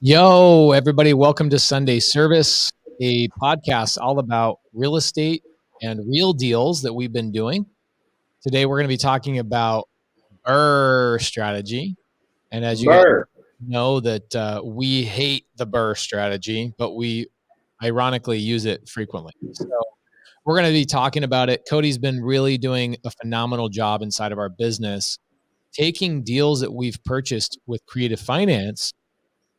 Yo, everybody, welcome to Sunday Service, a podcast all about real estate and real deals that we've been doing. Today, we're going to be talking about BRRRR strategy. And as you guys BRRRR. know that we hate the BRRRR strategy, but we ironically use it frequently. So we're going to be talking about it. Cody's been really doing a phenomenal job inside of our business, taking deals that we've purchased with Creative Finance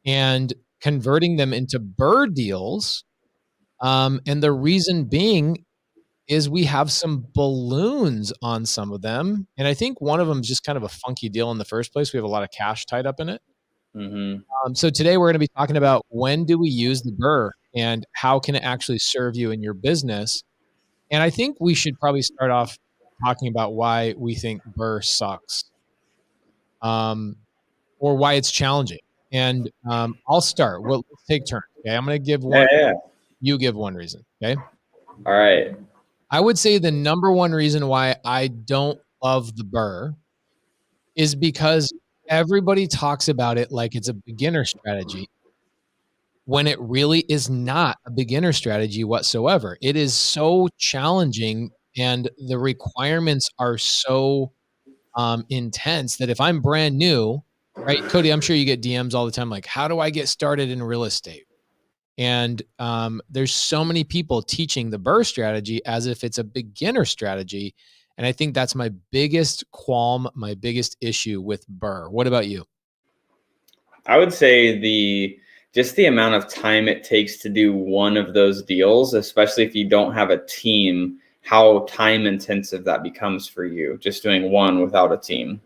and converting them into BRRRR deals. And the reason being is we have some balloons on some of them. And I think one of them is just kind of a funky deal in the first place. We have a lot of cash tied up in it. So today we're going to be talking about when do we use the BRRRR and how can it actually serve you in your business. And I think we should probably start off talking about why we think BRRRR sucks, or why it's challenging. And I'll start. Well, let's take turns. Okay, I'm going to give one. You give one reason. Okay. All right. I would say the number one reason why I don't love the BRRRR is because everybody talks about it like it's a beginner strategy, when it really is not a beginner strategy whatsoever. It is so challenging, and the requirements are so intense that if I'm brand new, right, Cody, I'm sure you get DMs all the time like, how do I get started in real estate? And there's so many people teaching the BRRRR strategy as if it's a beginner strategy. And I think that's my biggest qualm, my biggest issue with BRRRR. What about you? I would say just the amount of time it takes to do one of those deals, especially if you don't have a team, how time intensive that becomes for you, just doing one without a team.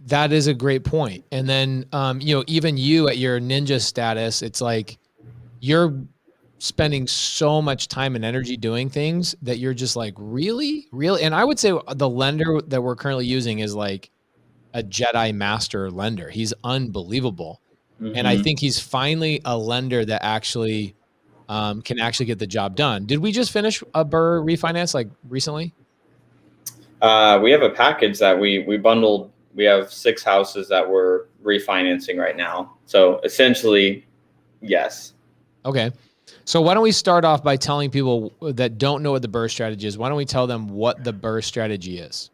That is a great point. And then, even you at your ninja status, it's like you're spending so much time and energy doing things that you're just like, really? And I would say the lender that we're currently using is like a Jedi master lender. He's unbelievable. And I think he's finally a lender that actually can actually get the job done. Did we just finish a BRRRR refinance like recently? We have a package that we bundled. We have 6 houses that we're refinancing right now. So essentially, yes. Okay. So why don't we start off by telling people that don't know what the BRRRR strategy is? Why don't we tell them what the BRRRR strategy is?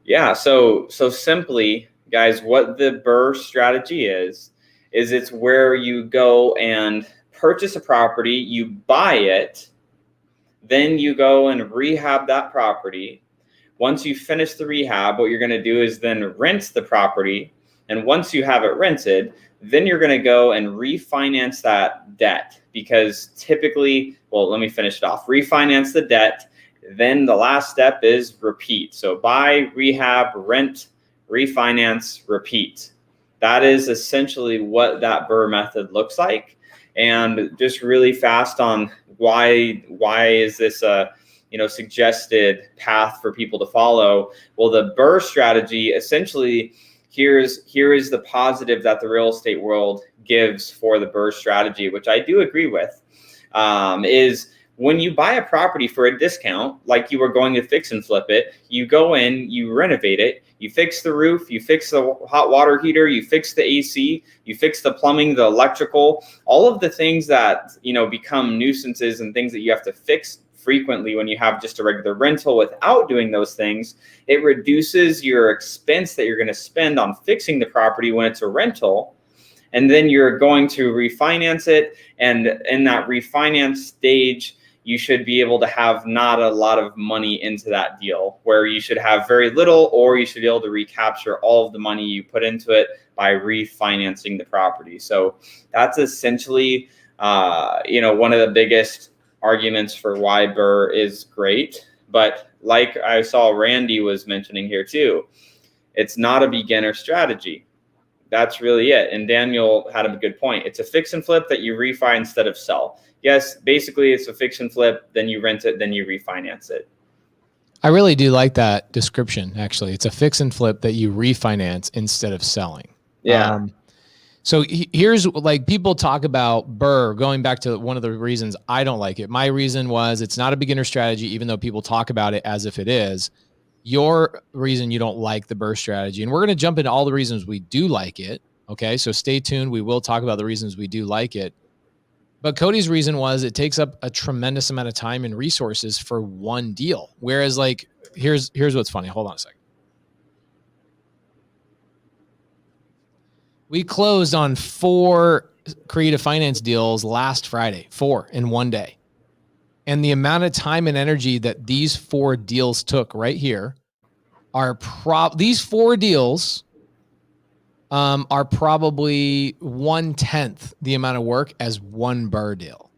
Yeah. So simply, guys, what the BRRRR strategy is it's where you go and purchase a property, you buy it, then you go and rehab that property. Once you finish the rehab, what you're going to do is then rent the property. And once you have it rented, then you're going to go and refinance that debt, because typically, well, let me finish it off. Refinance the debt. Then the last step is repeat. So buy, rehab, rent, refinance, repeat. That is essentially what that BRRRR method looks like. And just really fast on why is this a suggested path for people to follow? Well, the BRRRR strategy, essentially, here is the positive that the real estate world gives for the BRRRR strategy, which I do agree with, is when you buy a property for a discount, like you were going to fix and flip it, you go in, you renovate it, you fix the roof, you fix the hot water heater, you fix the AC, you fix the plumbing, the electrical, all of the things that, become nuisances and things that you have to fix frequently when you have just a regular rental. Without doing those things, it reduces your expense that you're going to spend on fixing the property when it's a rental. And then you're going to refinance it. And in that refinance stage, you should be able to have not a lot of money into that deal, where you should have very little, or you should be able to recapture all of the money you put into it by refinancing the property. So that's essentially, one of the biggest arguments for why BRRRR is great. But like I saw Randy was mentioning here too, it's not a beginner strategy. That's really it. And Daniel had a good point. It's a fix and flip that you refi instead of sell. Yes, basically it's a fix and flip, then you rent it, then you refinance it. I really do like that description, actually. It's a fix and flip that you refinance instead of selling. Yeah. So here's, like, people talk about BRRRR, going back to one of the reasons I don't like it. My reason was it's not a beginner strategy, even though people talk about it as if it is. Your reason you don't like the BRRRR strategy, and we're going to jump into all the reasons we do like it, Okay. So stay tuned. We will talk about the reasons we do like it. But Cody's reason was it takes up a tremendous amount of time and resources for one deal. Whereas like, here's what's funny. Hold on a second. We closed on 4 creative finance deals last Friday, 4 in one day. And the amount of time and energy that these 4 deals took right here are these 4 deals are probably 1/10 the amount of work as one BRRRR deal.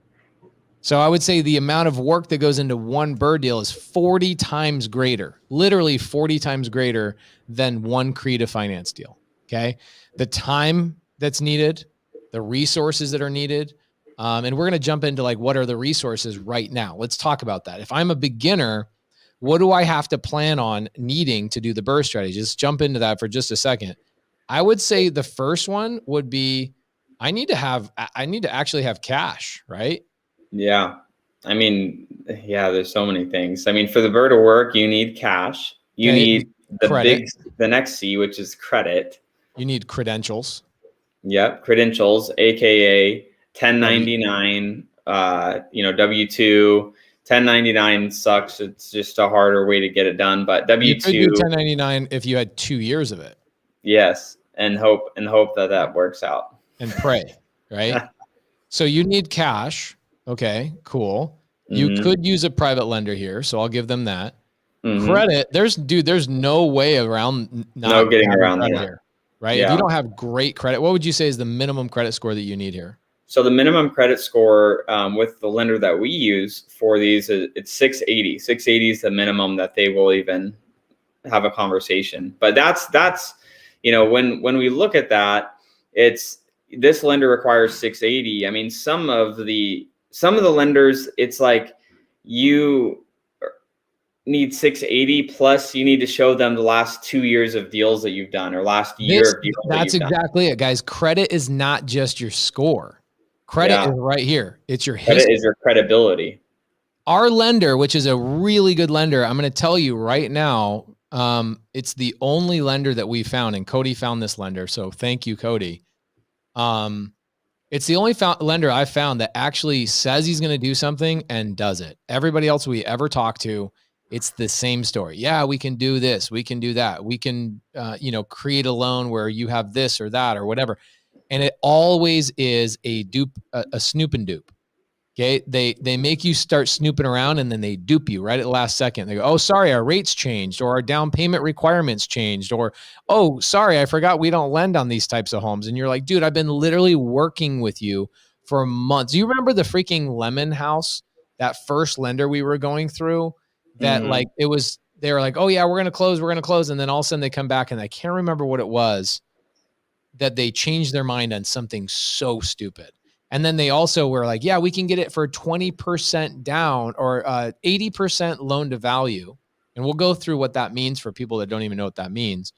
So I would say the amount of work that goes into one BRRRR deal is 40 times greater, literally 40 times greater than one creative finance deal. Okay. The time that's needed, the resources that are needed. And we're going to jump into like, what are the resources right now? Let's talk about that. If I'm a beginner, what do I have to plan on needing to do the BRRRR strategy? Just jump into that for just a second. I would say the first one would be, I need to actually have cash, right? Yeah. I mean, yeah, there's so many things. I mean, for the BRRRR to work, you need cash. You need the next C, which is credit. You need credentials. Yep. Credentials, AKA 1099, W-2. 1099 sucks. It's just a harder way to get it done. But W-2. You could do 1099 if you had 2 years of it. Yes. And hope that works out. And pray, right? So you need cash. Okay, cool. You could use a private lender here, so I'll give them that. Credit, there's no way around no getting around that here, right? Yeah. If you don't have great credit, what would you say is the minimum credit score that you need here? So the minimum credit score with the lender that we use for these, it's 680. 680 is the minimum that they will even have a conversation. But that's when we look at that, this lender requires 680. I mean, some of the lenders, it's like you need 680 plus you need to show them the last 2 years of deals that you've done or last year of deals. That's exactly it, guys. Credit is not just your score. Credit is right here. It's your history. Credit is your credibility. Our lender, which is a really good lender, I'm going to tell you right now, it's the only lender that we found, and Cody found this lender. So thank you, Cody. It's the only lender I found that actually says he's going to do something and does it. Everybody else we ever talk to, it's the same story. Yeah, we can do this. We can do that. We can, create a loan where you have this or that or whatever. And it always is a dupe, a snoop and dupe. Okay. They make you start snooping around and then they dupe you right at the last second. They go, oh, sorry, our rates changed, or our down payment requirements changed, or, oh, sorry, I forgot we don't lend on these types of homes. And you're like, dude, I've been literally working with you for months. Do you remember the freaking Lemon House, that first lender we were going through that they were like, oh yeah, we're going to close. And then all of a sudden they come back and I can't remember what it was that they changed their mind on something so stupid. And then they also were like, yeah, we can get it for 20% down or 80% loan to value. And we'll go through what that means for people that don't even know what that means.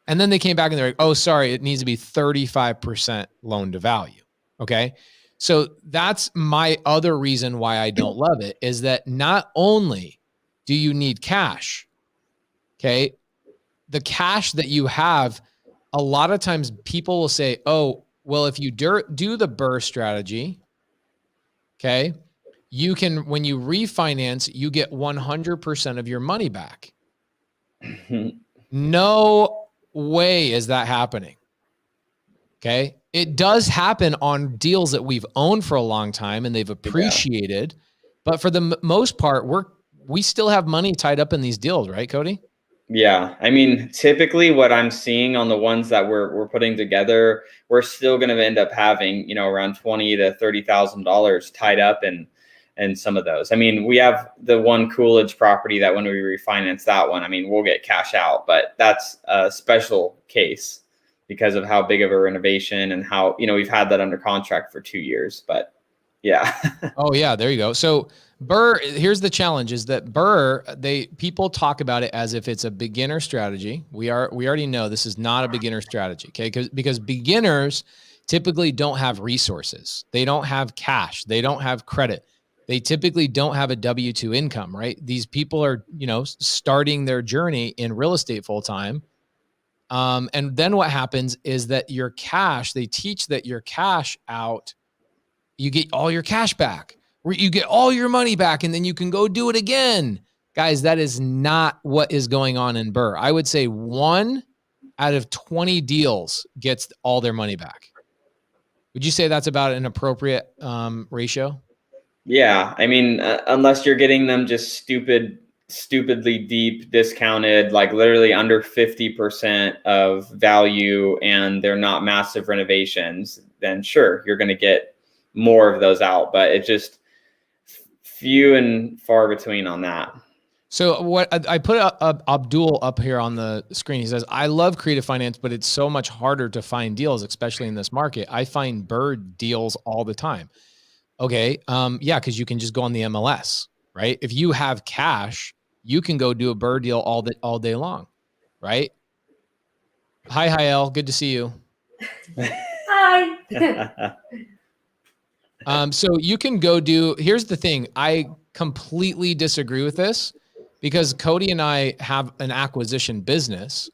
And then they came back and they're like, oh, sorry, it needs to be 35% loan to value. Okay. So that's my other reason why I don't love it, is that not only do you need cash, okay, the cash that you have, a lot of times people will say, oh, well, if you do the BRRRR strategy, okay, you can, when you refinance, you get 100% of your money back. No way is that happening. Okay. It does happen on deals that we've owned for a long time and they've appreciated, but for the most part, we still have money tied up in these deals, right, Cody? Yeah. I mean, typically what I'm seeing on the ones that we're putting together, we're still going to end up having, around $20,000 to $30,000 tied up in some of those. I mean, we have the one Coolidge property that when we refinance that one, I mean, we'll get cash out, but that's a special case because of how big of a renovation and how, we've had that under contract for 2 years, but yeah. Oh yeah. There you go. So BRRRR, here's the challenge, is that BRRRR, people talk about it as if it's a beginner strategy. We already know this is not a beginner strategy. Okay. Because beginners typically don't have resources. They don't have cash. They don't have credit. They typically don't have a W-2 income, right? These people are, starting their journey in real estate full time. And then what happens is that your cash, they teach that your cash out, you get all your cash back, where you get all your money back, and then you can go do it again. Guys, that is not what is going on in BRRRR. I would say 1 out of 20 deals gets all their money back. Would you say that's about an appropriate ratio? Yeah, I mean, unless you're getting them just stupidly deep discounted, like literally under 50% of value, and they're not massive renovations, then sure, you're going to get more of those out, but it's just few and far between on that. So what I put Abdul up here on the screen. He says, I love creative finance, but it's so much harder to find deals, especially in this market. I find BRRRR deals all the time. Okay. Yeah. Cause you can just go on the MLS, right? If you have cash, you can go do a BRRRR deal all day long. Right. Hi, Hiel. Good to see you. Hi. So you can go do, here's the thing. I completely disagree with this because Cody and I have an acquisition business.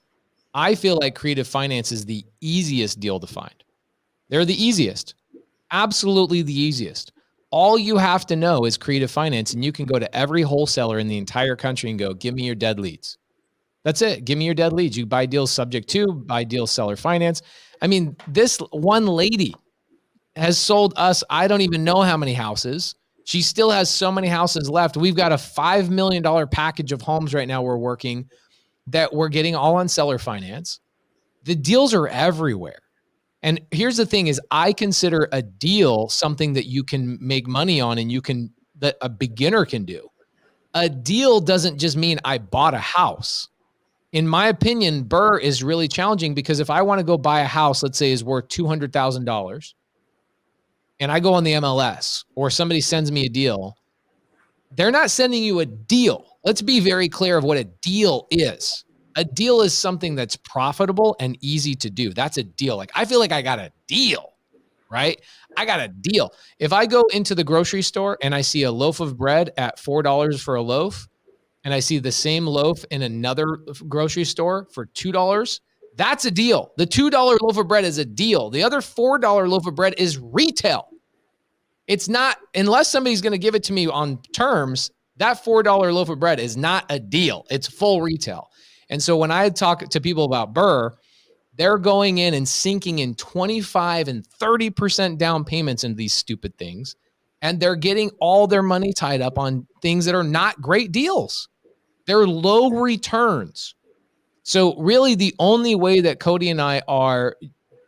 I feel like creative finance is the easiest deal to find. They're the easiest, absolutely the easiest. All you have to know is creative finance, and you can go to every wholesaler in the entire country and go, give me your dead leads. That's it. Give me your dead leads. You buy deals subject to, buy deals seller finance. I mean, this one lady has sold us, I don't even know how many houses. She still has so many houses left. We've got a $5 million package of homes right now we're working that we're getting all on seller finance. The deals are everywhere. And here's the thing is I consider a deal something that you can make money on and that a beginner can do. A deal doesn't just mean I bought a house. In my opinion, BRRRR is really challenging because if I want to go buy a house, let's say is worth $200,000 and I go on the MLS or somebody sends me a deal, they're not sending you a deal. Let's be very clear of what a deal is. A deal is something that's profitable and easy to do. That's a deal. Like, I feel like I got a deal, right? I got a deal. If I go into the grocery store and I see a loaf of bread at $4 for a loaf, and I see the same loaf in another grocery store for $2, that's a deal. The $2 loaf of bread is a deal. The other $4 loaf of bread is retail. It's not, unless somebody's going to give it to me on terms, that $4 loaf of bread is not a deal. It's full retail. And so when I talk to people about BRRRR, they're going in and sinking in 25 and 30% down payments into these stupid things. And they're getting all their money tied up on things that are not great deals. They're low returns. So really the only way that Cody and I are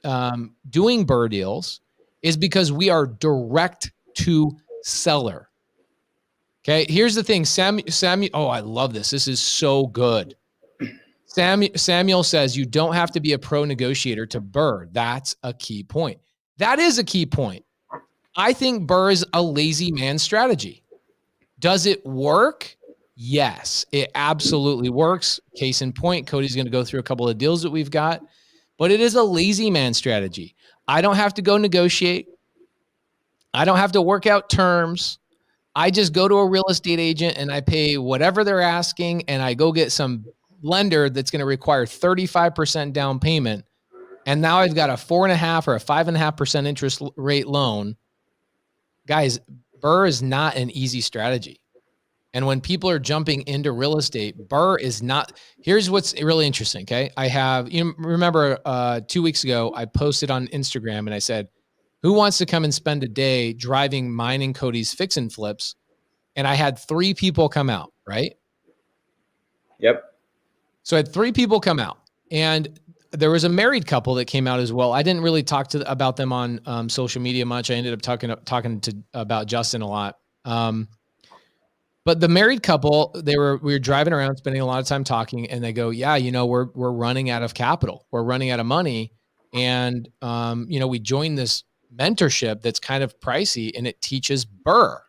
doing BRRRR deals is because we are direct to seller. Okay, here's the thing. Samuel, oh, I love this. This is so good. Samuel says you don't have to be a pro negotiator to BRRRR. That's a key point. That is a key point. I think BRRRR is a lazy man strategy. Does it work? Yes, it absolutely works. Case in point, Cody's going to go through a couple of deals that we've got, but it is a lazy man strategy. I don't have to go negotiate. I don't have to work out terms. I just go to a real estate agent and I pay whatever they're asking, and I go get some lender that's going to require 35% down payment. And now I've got a 4.5% or a 5.5% interest rate loan. Guys, BRRRR is not an easy strategy. And when people are jumping into real estate, BRRRR is not. Here's what's really interesting. Okay. I have, you remember 2 weeks ago, I posted on Instagram and I said, who wants to come and spend a day driving mine and Cody's fix and flips? And I had 3 people come out, right? Yep. So I had 3 people come out, and there was a married couple that came out as well. I didn't really talk about them on social media much. I ended up talking about Justin a lot. But the married couple, we were driving around, spending a lot of time talking, and they go, yeah, we're running out of capital. We're running out of money. And, we joined this mentorship that's kind of pricey, and it teaches BRRRR.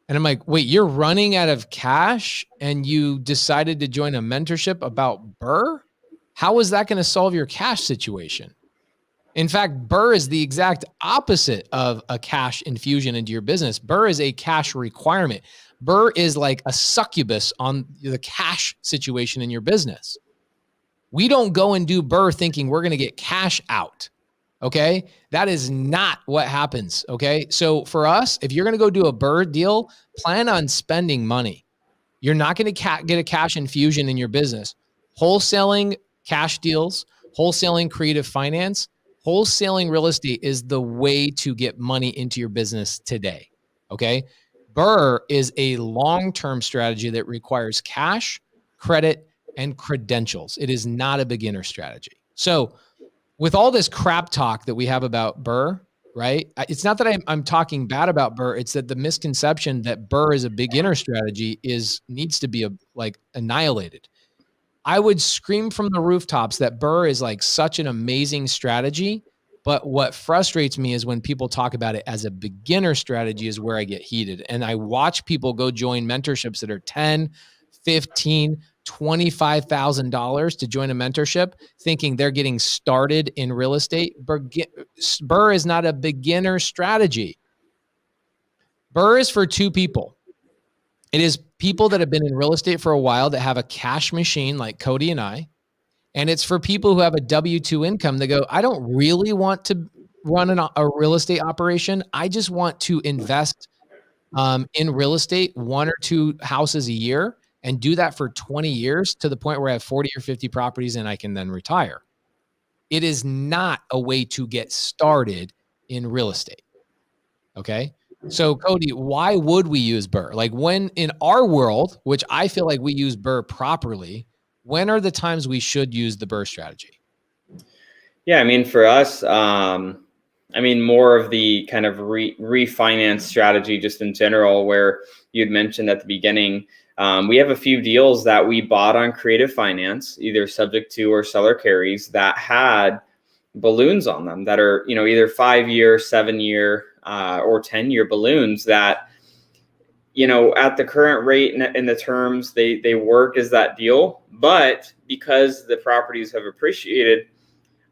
And I'm like, wait, you're running out of cash and you decided to join a mentorship about BRRRR? How is that going to solve your cash situation? In fact, BRRRR is the exact opposite of a cash infusion into your business. BRRRR is a cash requirement. BRRRR is like a succubus on the cash situation in your business. We don't go and do BRRRR thinking we're going to get cash out. Okay. That is not what happens. Okay. So for us, if you're going to go do a BRRRR deal, plan on spending money. You're not going to get a cash infusion in your business. Wholesaling cash deals, wholesaling creative finance, wholesaling real estate is the way to get money into your business today. Okay. BRRRR is a long-term strategy that requires cash, credit, and credentials. It is not a beginner strategy. So with all this crap talk that we have about BRRRR, right? It's not that I'm talking bad about BRRRR. It's that the misconception that BRRRR is a beginner strategy needs to be annihilated. I would scream from the rooftops that BRRRR is like such an amazing strategy. But what frustrates me is when people talk about it as a beginner strategy is where I get heated. And I watch people go join mentorships that are $10, $15, $25,000 to join a mentorship thinking they're getting started in real estate. BRRRR is not a beginner strategy. BRRRR is for two people. It is people that have been in real estate for a while that have a cash machine like Cody and I. And it's for people who have a W-2 income that go, I don't really want to run a real estate operation. I just want to invest in real estate, 1 or 2 houses a year, and do that for 20 years to the point where I have 40 or 50 properties and I can then retire. It is not a way to get started in real estate. Okay. So Cody, why would we use BRRRR? Like when in our world, which I feel like we use BRRRR properly, when are the times we should use the BRRRR strategy? Yeah. I mean, for us, more of the kind of refinance strategy just in general, where you'd mentioned at the beginning, we have a few deals that we bought on creative finance, either subject to or seller carries, that had balloons on them that are, either 5-year, 7-year, or 10-year balloons that, at the current rate and the terms, they work as that deal. But because the properties have appreciated,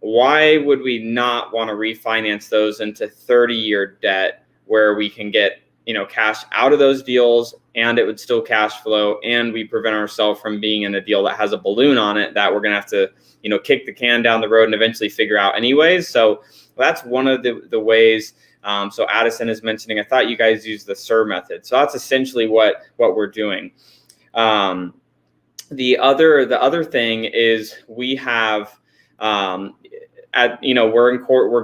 why would we not want to refinance those into 30-year debt where we can get, cash out of those deals and it would still cash flow, and we prevent ourselves from being in a deal that has a balloon on it that we're going to have to, kick the can down the road and eventually figure out anyways. So that's one of the ways. So Addison is mentioning, I thought you guys used the SIR method. So that's essentially what we're doing. The other thing is we have, we're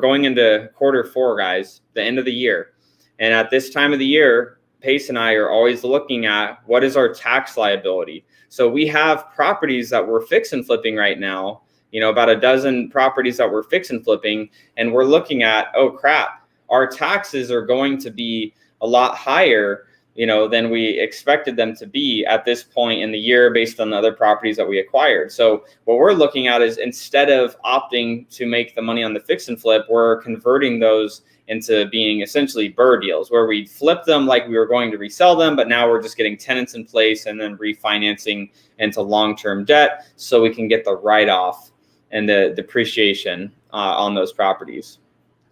going into Q4, guys, the end of the year. And at this time of the year, Pace and I are always looking at what is our tax liability. So we have properties that we're fix and flipping right now, about a dozen properties that we're fix and flipping. And we're looking at, oh crap, our taxes are going to be a lot higher, than we expected them to be at this point in the year based on the other properties that we acquired. So what we're looking at is, instead of opting to make the money on the fix and flip, we're converting those into being essentially BRRRR deals where we flip them like we were going to resell them, but now we're just getting tenants in place and then refinancing into long-term debt so we can get the write-off and the depreciation on those properties.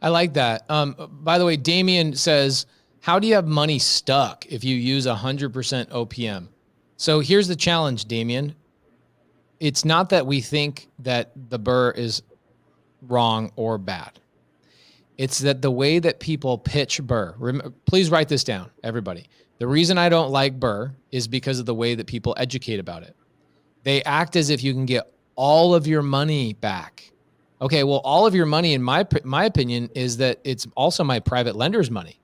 I like that. By the way, Damien says, how do you have money stuck if you use 100% OPM? So here's the challenge, Damien. It's not that we think that the BRRRR is wrong or bad. It's that the way that people pitch BRRRR, please write this down, everybody. The reason I don't like BRRRR is because of the way that people educate about it. They act as if you can get all of your money back. Okay, well, all of your money, in my opinion, is that it's also my private lender's money,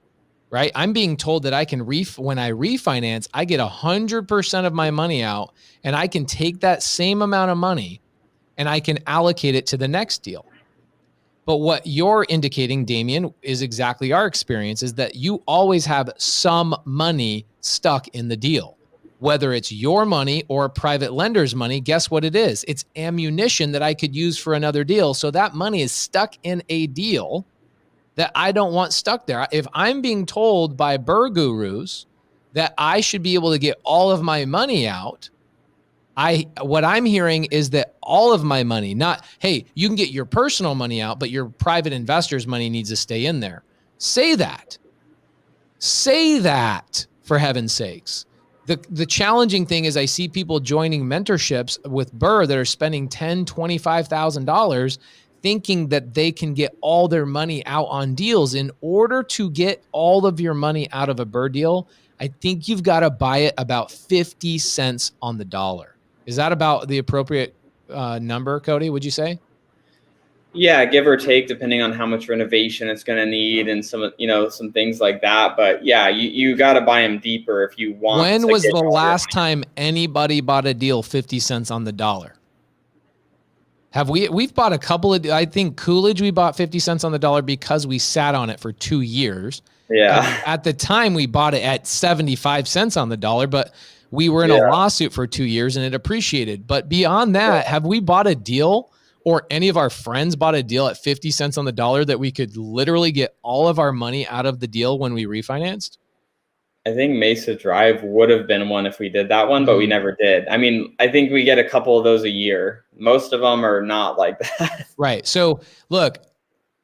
right? I'm being told that I can when I refinance, I get 100% of my money out, and I can take that same amount of money and I can allocate it to the next deal. But what you're indicating, Damien, is exactly our experience, is that you always have some money stuck in the deal. Whether it's your money or a private lender's money, guess what it is? It's ammunition that I could use for another deal. So that money is stuck in a deal that I don't want stuck there. If I'm being told by BRRRR gurus that I should be able to get all of my money out, what I'm hearing is that all of my money, not, hey, you can get your personal money out, but your private investor's money needs to stay in there. Say that, for heaven's sakes. The challenging thing is I see people joining mentorships with BRRRR that are spending $10,000, $25,000 thinking that they can get all their money out on deals. In order to get all of your money out of a BRRRR deal, I think you've got to buy it about 50 cents on the dollar. Is that about the appropriate number, Cody, would you say? Yeah, give or take, depending on how much renovation it's going to need and some things like that. But yeah, you got to buy them deeper if you want. When was the last time anybody bought a deal 50 cents on the dollar? We've bought a couple of, I think Coolidge, we bought 50 cents on the dollar because we sat on it for 2 years. Yeah. At the time we bought it at 75 cents on the dollar, but we were in a lawsuit for 2 years and it appreciated. But beyond that, have we bought a deal or any of our friends bought a deal at 50 cents on the dollar that we could literally get all of our money out of the deal when we refinanced? I think Mesa Drive would have been one if we did that one, but we never did. I mean, I think we get a couple of those a year. Most of them are not like that. Right. So look,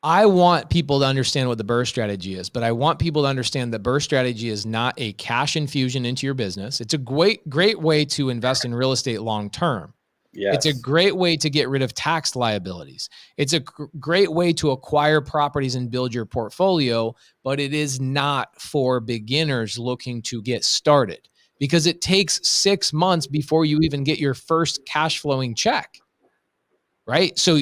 I want people to understand what the BRRRR strategy is, but I want people to understand that BRRRR strategy is not a cash infusion into your business. It's a great way to invest in real estate long-term. Yes. It's a great way to get rid of tax liabilities. It's a great way to acquire properties and build your portfolio, but it is not for beginners looking to get started because it takes 6 months before you even get your first cash flowing check, right? So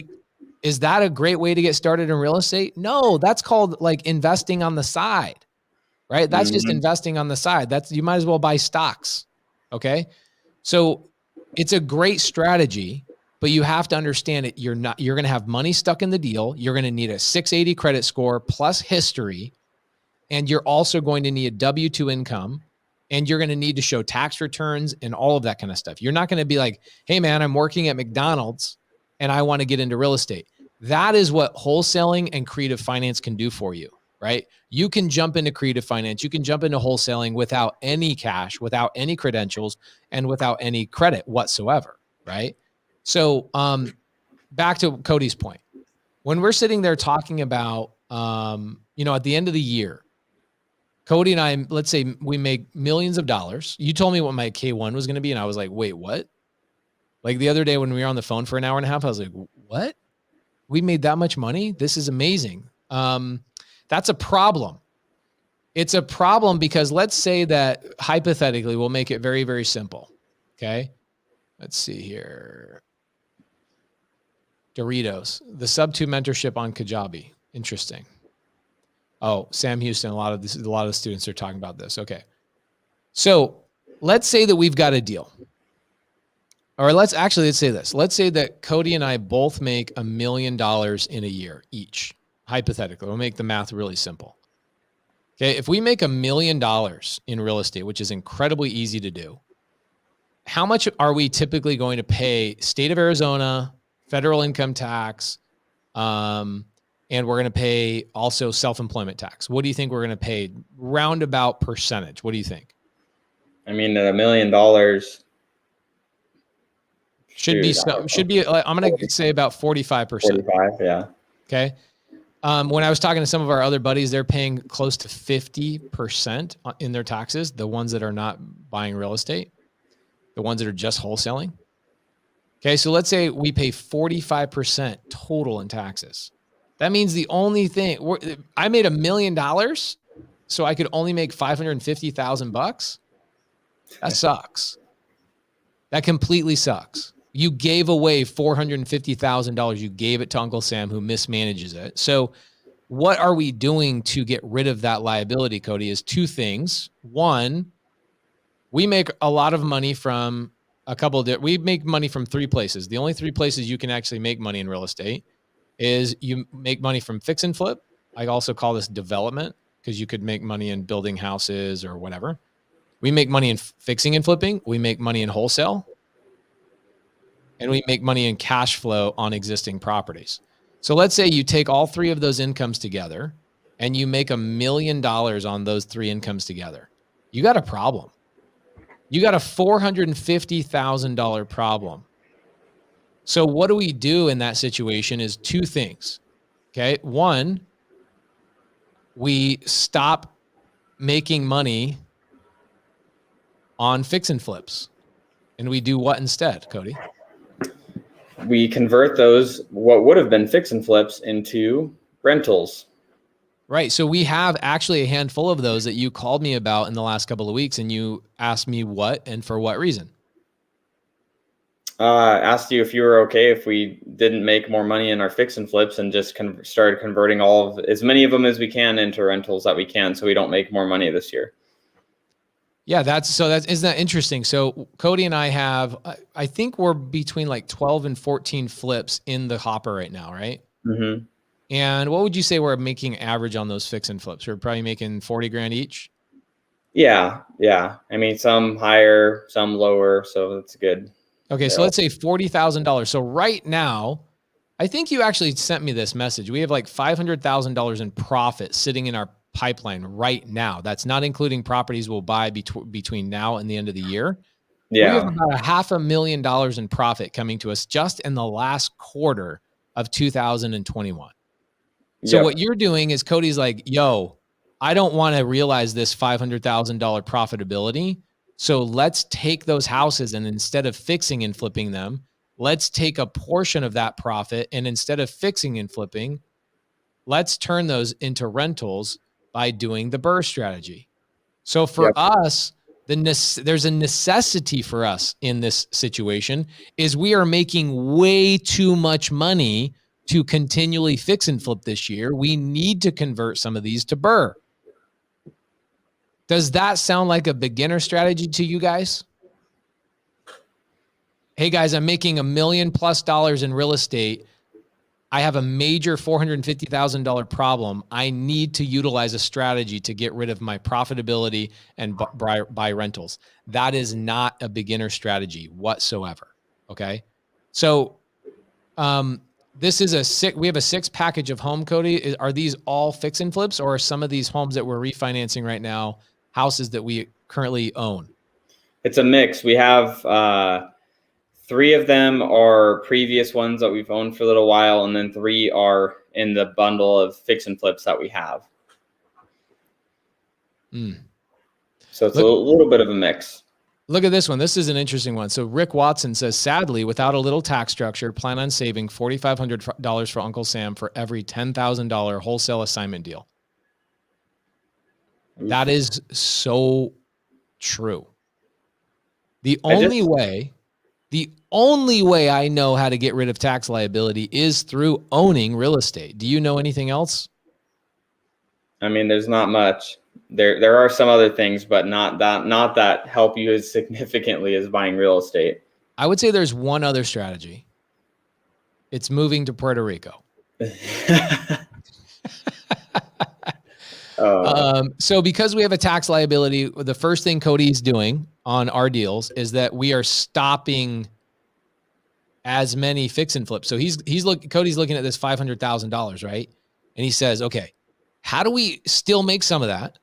is that a great way to get started in real estate? No, that's called like investing on the side, right? That's just investing on the side. You might as well buy stocks. Okay. So it's a great strategy, but you have to understand it. You're going to have money stuck in the deal. You're going to need a 680 credit score plus history. And you're also going to need a W-2 income, and you're going to need to show tax returns and all of that kind of stuff. You're not going to be like, hey man, I'm working at McDonald's and I want to get into real estate. That is what wholesaling and creative finance can do for you, right? You can jump into creative finance. You can jump into wholesaling without any cash, without any credentials, and without any credit whatsoever, right? So back to Cody's point. When we're sitting there talking about, at the end of the year, Cody and I, let's say we make millions of dollars. You told me what my K1 was going to be, and I was like, wait, what? Like the other day when we were on the phone for an hour and a half, I was like, what? We made that much money? This is amazing. That's a problem. It's a problem because let's say that hypothetically, we'll make it very, very simple. Okay. Let's see here. Doritos, the sub-2 mentorship on Kajabi. Interesting. Oh, Sam Houston, a lot of the students are talking about this. Okay. So let's say that we've got a deal. Or let's say this. Let's say that Cody and I both make $1 million in a year each. Hypothetically, we'll make the math really simple. Okay. If we make $1 million in real estate, which is incredibly easy to do, how much are we typically going to pay state of Arizona, federal income tax, and we're going to pay also self-employment tax? What do you think we're going to pay roundabout percentage? What do you think? I mean, $1 million should be, I'm going to say about 45%. 45, yeah. Okay. When I was talking to some of our other buddies, they're paying close to 50% in their taxes. The ones that are not buying real estate, the ones that are just wholesaling. Okay. So let's say we pay 45% total in taxes. That means the only thing I made $1 million, so I could only make $550,000. That sucks. That completely sucks. You gave away $450,000. You gave it to Uncle Sam, who mismanages it. So what are we doing to get rid of that liability, Cody, is 2 things. One, we make a lot of money from we make money from 3 places. The only 3 places you can actually make money in real estate is you make money from fix and flip. I also call this development because you could make money in building houses or whatever. We make money in fixing and flipping. We make money in wholesale. And we make money in cash flow on existing properties. So let's say you take all 3 of those incomes together and you make $1 million on those 3 incomes together. You got a problem. You got a $450,000 problem. So what do we do in that situation is 2 things. Okay. One, we stop making money on fix and flips. And we do what instead, Cody? We convert those, what would have been fix and flips, into rentals. Right. So we have actually a handful of those that you called me about in the last couple of weeks, and you asked me what and for what reason. Asked you if you were okay if we didn't make more money in our fix and flips and just started converting as many of them as we can into rentals that we can, so we don't make more money this year. Yeah, isn't that interesting? So Cody and I have, I think we're between like 12 and 14 flips in the hopper right now, right? Mm-hmm. And what would you say we're making average on those fix and flips? We're probably making 40 grand each. Yeah. I mean, some higher, some lower, so that's good. Okay, so let's say $40,000. So right now, I think you actually sent me this message. We have like $500,000 in profit sitting in our pipeline right now. That's not including properties we'll buy between now and the end of the year. Yeah. We have about $500,000 in profit coming to us just in the last quarter of 2021. So what you're doing is Cody's like, yo, I don't want to realize this $500,000 profitability. So let's take those houses, and instead of fixing and flipping them, let's take a portion of that profit, and instead of fixing and flipping, let's turn those into rentals by doing the BRRRR strategy. So for us, there's a necessity for us in this situation is we are making way too much money to continually fix and flip this year. We need to convert some of these to BRRRR. Does that sound like a beginner strategy to you guys? Hey guys, I'm making $1 million+ in real estate. I have a major $450,000 problem. I need to utilize a strategy to get rid of my profitability and buy rentals. That is not a beginner strategy whatsoever. Okay. So, this is we have a 6 package of home, Cody. Are these all fix and flips, or are some of these homes that we're refinancing right now houses that we currently own? It's a mix. We have 3 of them are previous ones that we've owned for a little while, and then 3 are in the bundle of fix and flips that we have. So it's a little bit of a mix. Look at this one. This is an interesting one. So Rick Watson says, sadly, without a little tax structure, plan on saving $4,500 for Uncle Sam for every $10,000 wholesale assignment deal. That is so true. The only way I know how to get rid of tax liability is through owning real estate. Do you know anything else? I mean, there's not much. There are some other things, but not that help you as significantly as buying real estate. I would say there's one other strategy. It's moving to Puerto Rico. So because we have a tax liability, the first thing Cody's doing on our deals is that we are stopping as many fix and flips. So Cody's looking at this $500,000, right? And he says, okay, how do we still make some of that,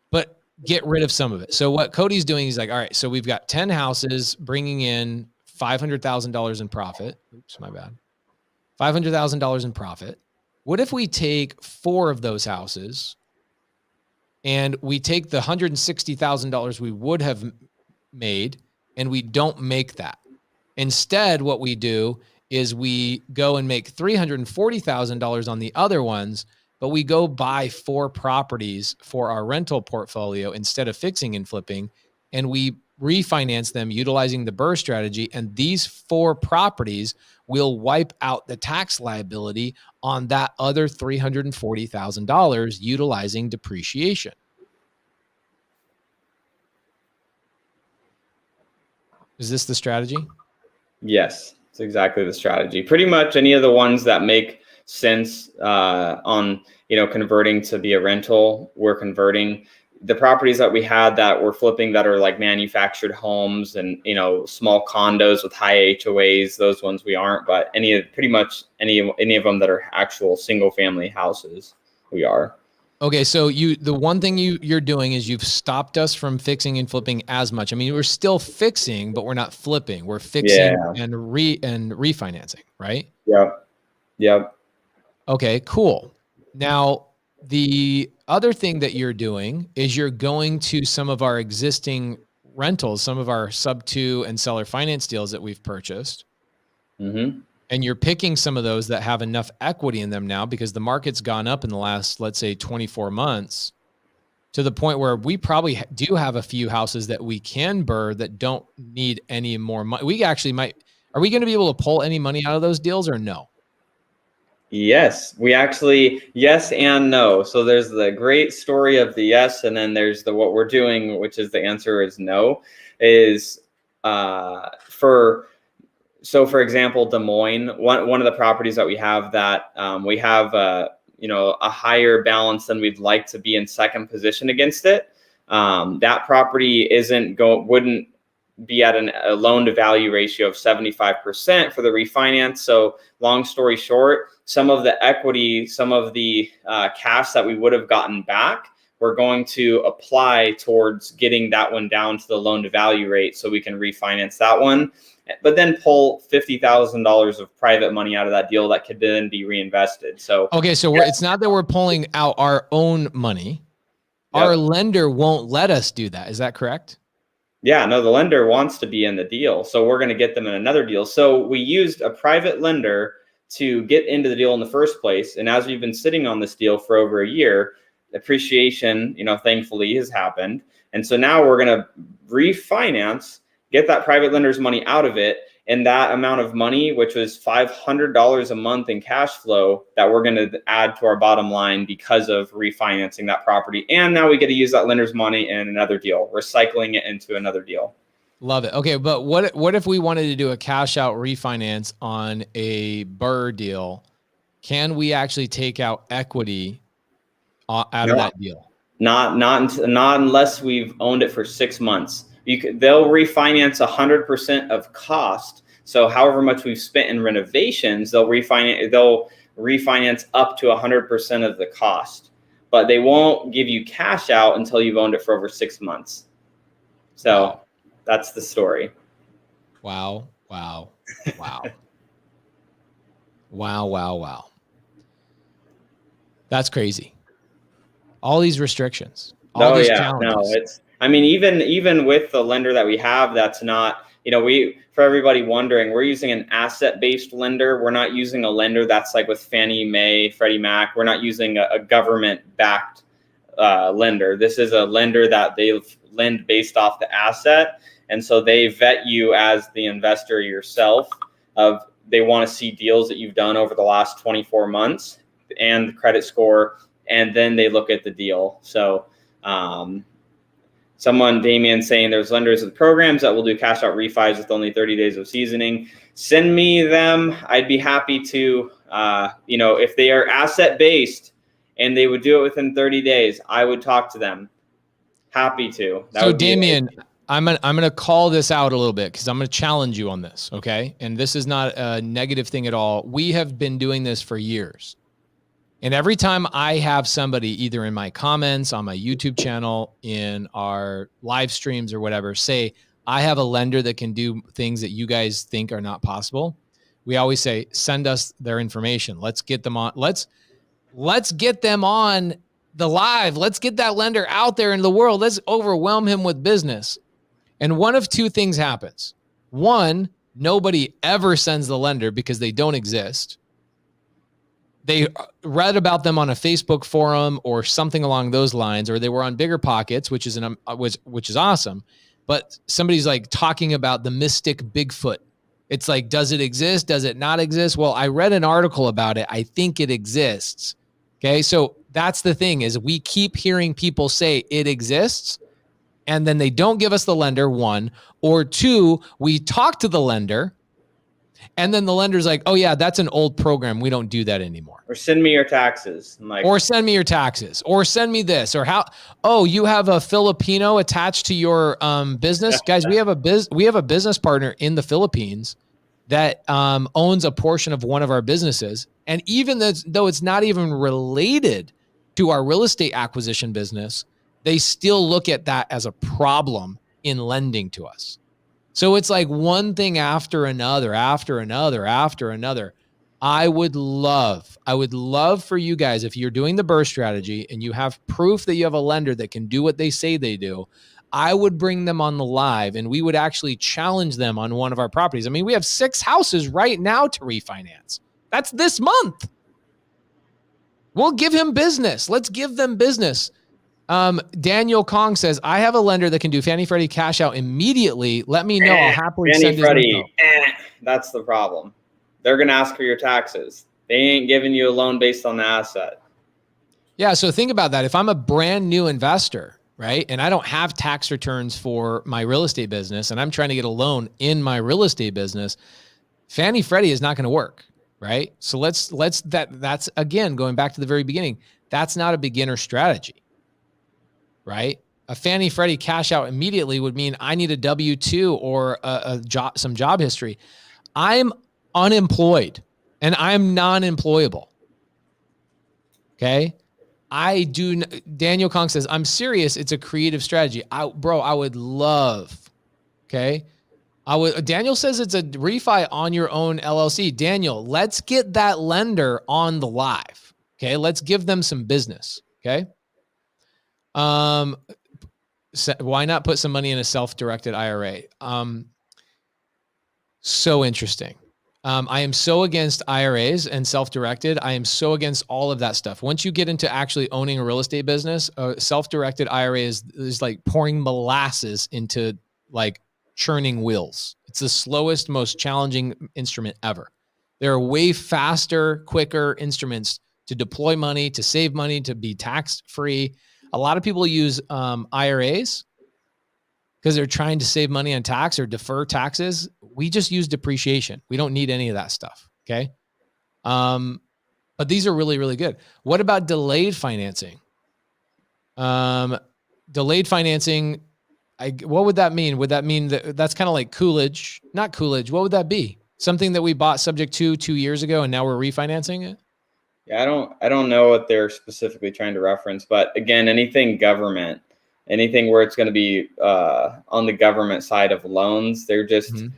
but get rid of some of it? So what Cody's doing, he's like, all right, so we've got 10 houses bringing in $500,000 in profit. Oops, my bad. $500,000 in profit. What if we take 4 of those houses and we take the $160,000 we would have made and we don't make that? Instead, what we do is we go and make $340,000 on the other ones, but we go buy 4 properties for our rental portfolio instead of fixing and flipping, and we refinance them utilizing the BRRRR strategy. And these 4 properties will wipe out the tax liability on that other $340,000 utilizing depreciation. Is this the strategy? Yes, it's exactly the strategy. Pretty much any of the ones that make sense on, converting to be a rental, we're converting. The properties that we had that we're flipping that are like manufactured homes and, small condos with high HOAs, those ones we aren't, but pretty much any of them that are actual single family houses, we are. Okay, so the one thing you're doing is you've stopped us from fixing and flipping as much. I mean, we're still fixing, but we're not flipping. We're fixing and refinancing, right? Yep. Okay, cool. Now, the other thing that you're doing is you're going to some of our existing rentals, some of our sub 2 and seller finance deals that we've purchased. Mm-hmm. And you're picking some of those that have enough equity in them now because the market's gone up in the last, let's say, 24 months to the point where we probably do have a few houses that we can BRRRR that don't need any more money. We actually might, are we going to be able to pull any money out of those deals or no? Yes, we actually, yes and no. So there's the great story of the yes, and then there's the what we're doing, which is the answer is no, is for example, Des Moines, one of the properties that we have that we have a higher balance than we'd like to be in second position against it. That property wouldn't be at a loan to value ratio of 75% for the refinance. So long story short, some of the equity, some of the cash that we would have gotten back, we're going to apply towards getting that one down to the loan to value rate so we can refinance that one, but then pull $50,000 of private money out of that deal that could then be reinvested. So okay, so it's not that we're pulling out our own money. Yep. Our lender won't let us do that. Is that correct? Yeah, no, the lender wants to be in the deal. So we're going to get them in another deal. So we used a private lender to get into the deal in the first place. And as we've been sitting on this deal for over a year, appreciation, thankfully has happened. And so now we're going to refinance, get that private lender's money out of it. And that amount of money, which was $500 a month in cash flow, that we're going to add to our bottom line because of refinancing that property. And now we get to use that lender's money in another deal, recycling it into another deal. Love it. Okay, but what if we wanted to do a cash out refinance on a BRRRR deal? Can we actually take out equity out of that deal? Not unless we've owned it for 6 months. They'll refinance 100% of cost. So however much we've spent in renovations, they'll refinance up to 100% of the cost, but they won't give you cash out until you've owned it for over 6 months. So that's the story. Wow. Wow. Wow. Wow. Wow. Wow. That's crazy. All these restrictions, all these challenges. Even with the lender that we have, that's not, for everybody wondering, we're using an asset-based lender. We're not using a lender that's like with Fannie Mae, Freddie Mac. We're not using a government-backed lender. This is a lender that they lend based off the asset. And so they vet you as the investor yourself. They want to see deals that you've done over the last 24 months and the credit score, and then they look at the deal. So Damian saying there's lenders with programs that will do cash out refis with only 30 days of seasoning. Send me them. I'd be happy to, if they are asset based and they would do it within 30 days, I would talk to them. Happy to. So Damian, I'm going to call this out a little bit because I'm going to challenge you on this. Okay. And this is not a negative thing at all. We have been doing this for years. And every time I have somebody either in my comments on my YouTube channel, in our live streams or whatever, say, I have a lender that can do things that you guys think are not possible, we always say, send us their information. Let's get them on. Let's get them on the live. Let's get that lender out there in the world. Let's overwhelm him with business. And one of two things happens. One, nobody ever sends the lender because they don't exist. They read about them on a Facebook forum or something along those lines, or they were on Bigger Pockets, which is awesome. But somebody's like talking about the mystic Bigfoot. It's like, does it exist? Does it not exist? Well, I read an article about it. I think it exists. Okay. So that's the thing, is we keep hearing people say it exists, and then they don't give us the lender, one, or two, we talk to the lender, and then the lender's like, oh yeah, that's an old program. We don't do that anymore. Or send me your taxes. Or send me your taxes. Or send me this. Or oh, you have a Filipino attached to your business? Guys, we have a business partner in the Philippines that owns a portion of one of our businesses. And even though it's not even related to our real estate acquisition business, they still look at that as a problem in lending to us. So it's like one thing after another, after another, after another. I would love for you guys, if you're doing the BRRRR strategy and you have proof that you have a lender that can do what they say they do, I would bring them on the live and we would actually challenge them on one of our properties. I mean, we have 6 houses right now to refinance. That's this month. We'll give him business. Let's give them business. Daniel Kong says, I have a lender that can do Fannie Freddie cash out immediately. Let me know. I'll happily send his info. That's the problem. They're going to ask for your taxes. They ain't giving you a loan based on the asset. Yeah. So think about that. If I'm a brand new investor, right, and I don't have tax returns for my real estate business and I'm trying to get a loan in my real estate business, Fannie Freddie is not going to work, right? So that's again, going back to the very beginning, that's not a beginner strategy, right? A Fannie Freddie cash out immediately would mean I need a W-2 or some job history. I'm unemployed and I'm non-employable. Okay. Daniel Kong says, I'm serious. It's a creative strategy. I would love. Okay. Daniel says it's a refi on your own LLC. Daniel, let's get that lender on the live. Okay. Let's give them some business. Okay. Why not put some money in a self-directed IRA? So interesting. I am so against IRAs and self-directed. I am so against all of that stuff. Once you get into actually owning a real estate business, a self-directed IRA is like pouring molasses into like churning wheels. It's the slowest, most challenging instrument ever. There are way faster, quicker instruments to deploy money, to save money, to be tax-free. A lot of people use IRAs because they're trying to save money on tax or defer taxes. We just use depreciation. We don't need any of that stuff. Okay. But these are really, really good. What about delayed financing? Delayed financing. What would that mean? Would that mean that's kind of like Coolidge? Not Coolidge. What would that be? Something that we bought subject to 2 years ago and now we're refinancing it? Yeah, I don't know what they're specifically trying to reference, but again, anything government, anything where it's going to be on the government side of loans, they're going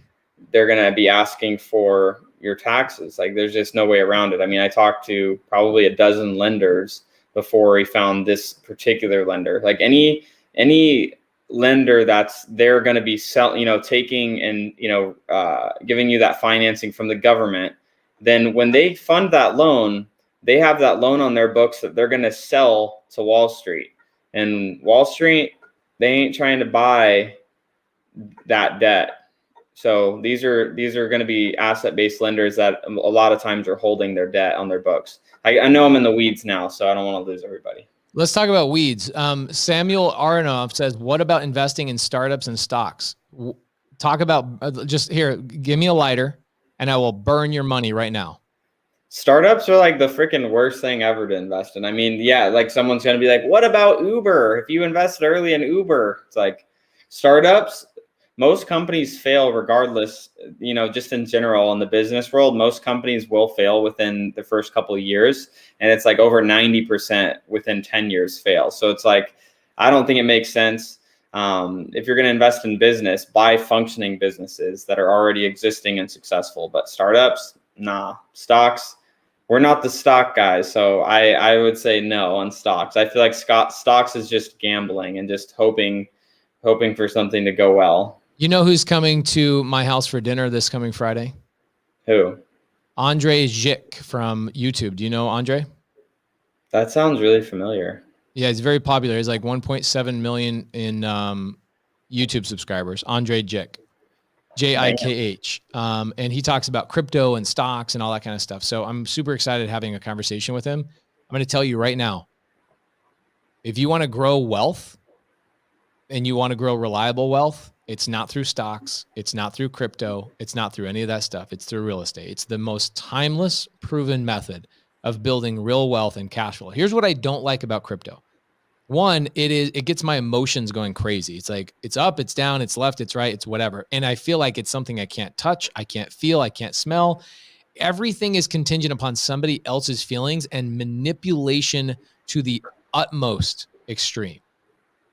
to be asking for your taxes. Like there's just no way around it. I mean, I talked to probably a dozen lenders before we found this particular lender. Like any lender they're going to be taking and, giving you that financing from the government. Then when they fund that loan, they have that loan on their books that they're going to sell to Wall Street. And Wall Street, they ain't trying to buy that debt. So these are going to be asset-based lenders that a lot of times are holding their debt on their books. I know I'm in the weeds now, so I don't want to lose everybody. Let's talk about weeds. Samuel Aronoff says, what about investing in startups and stocks? Talk about just here, give me a lighter and I will burn your money right now. Startups are like the freaking worst thing ever to invest in. I mean, yeah, like someone's going to be like, what about Uber? If you invested early in Uber, it's like startups, most companies fail regardless, just in general in the business world, most companies will fail within the first couple of years. And it's like over 90% within 10 years fail. So it's like, I don't think it makes sense. If you're going to invest in business, buy functioning businesses that are already existing and successful, but startups, nah. Stocks, we're not the stock guys, so I would say no on stocks. I feel like stocks is just gambling and just hoping for something to go well. You know who's coming to my house for dinner this coming Friday? Who? Andre Zick from YouTube. Do you know Andre? That sounds really familiar. Yeah, he's very popular. He's like 1.7 million in YouTube subscribers. Andre Zick. Jikh. And he talks about crypto and stocks and all that kind of stuff. So I'm super excited having a conversation with him. I'm going to tell you right now, if you want to grow wealth and you want to grow reliable wealth, it's not through stocks. It's not through crypto. It's not through any of that stuff. It's through real estate. It's the most timeless, proven method of building real wealth and cash flow. Here's what I don't like about crypto. One, it gets my emotions going crazy. It's like, it's up, it's down, it's left, it's right, it's whatever. And I feel like it's something I can't touch, I can't feel, I can't smell. Everything is contingent upon somebody else's feelings and manipulation to the utmost extreme,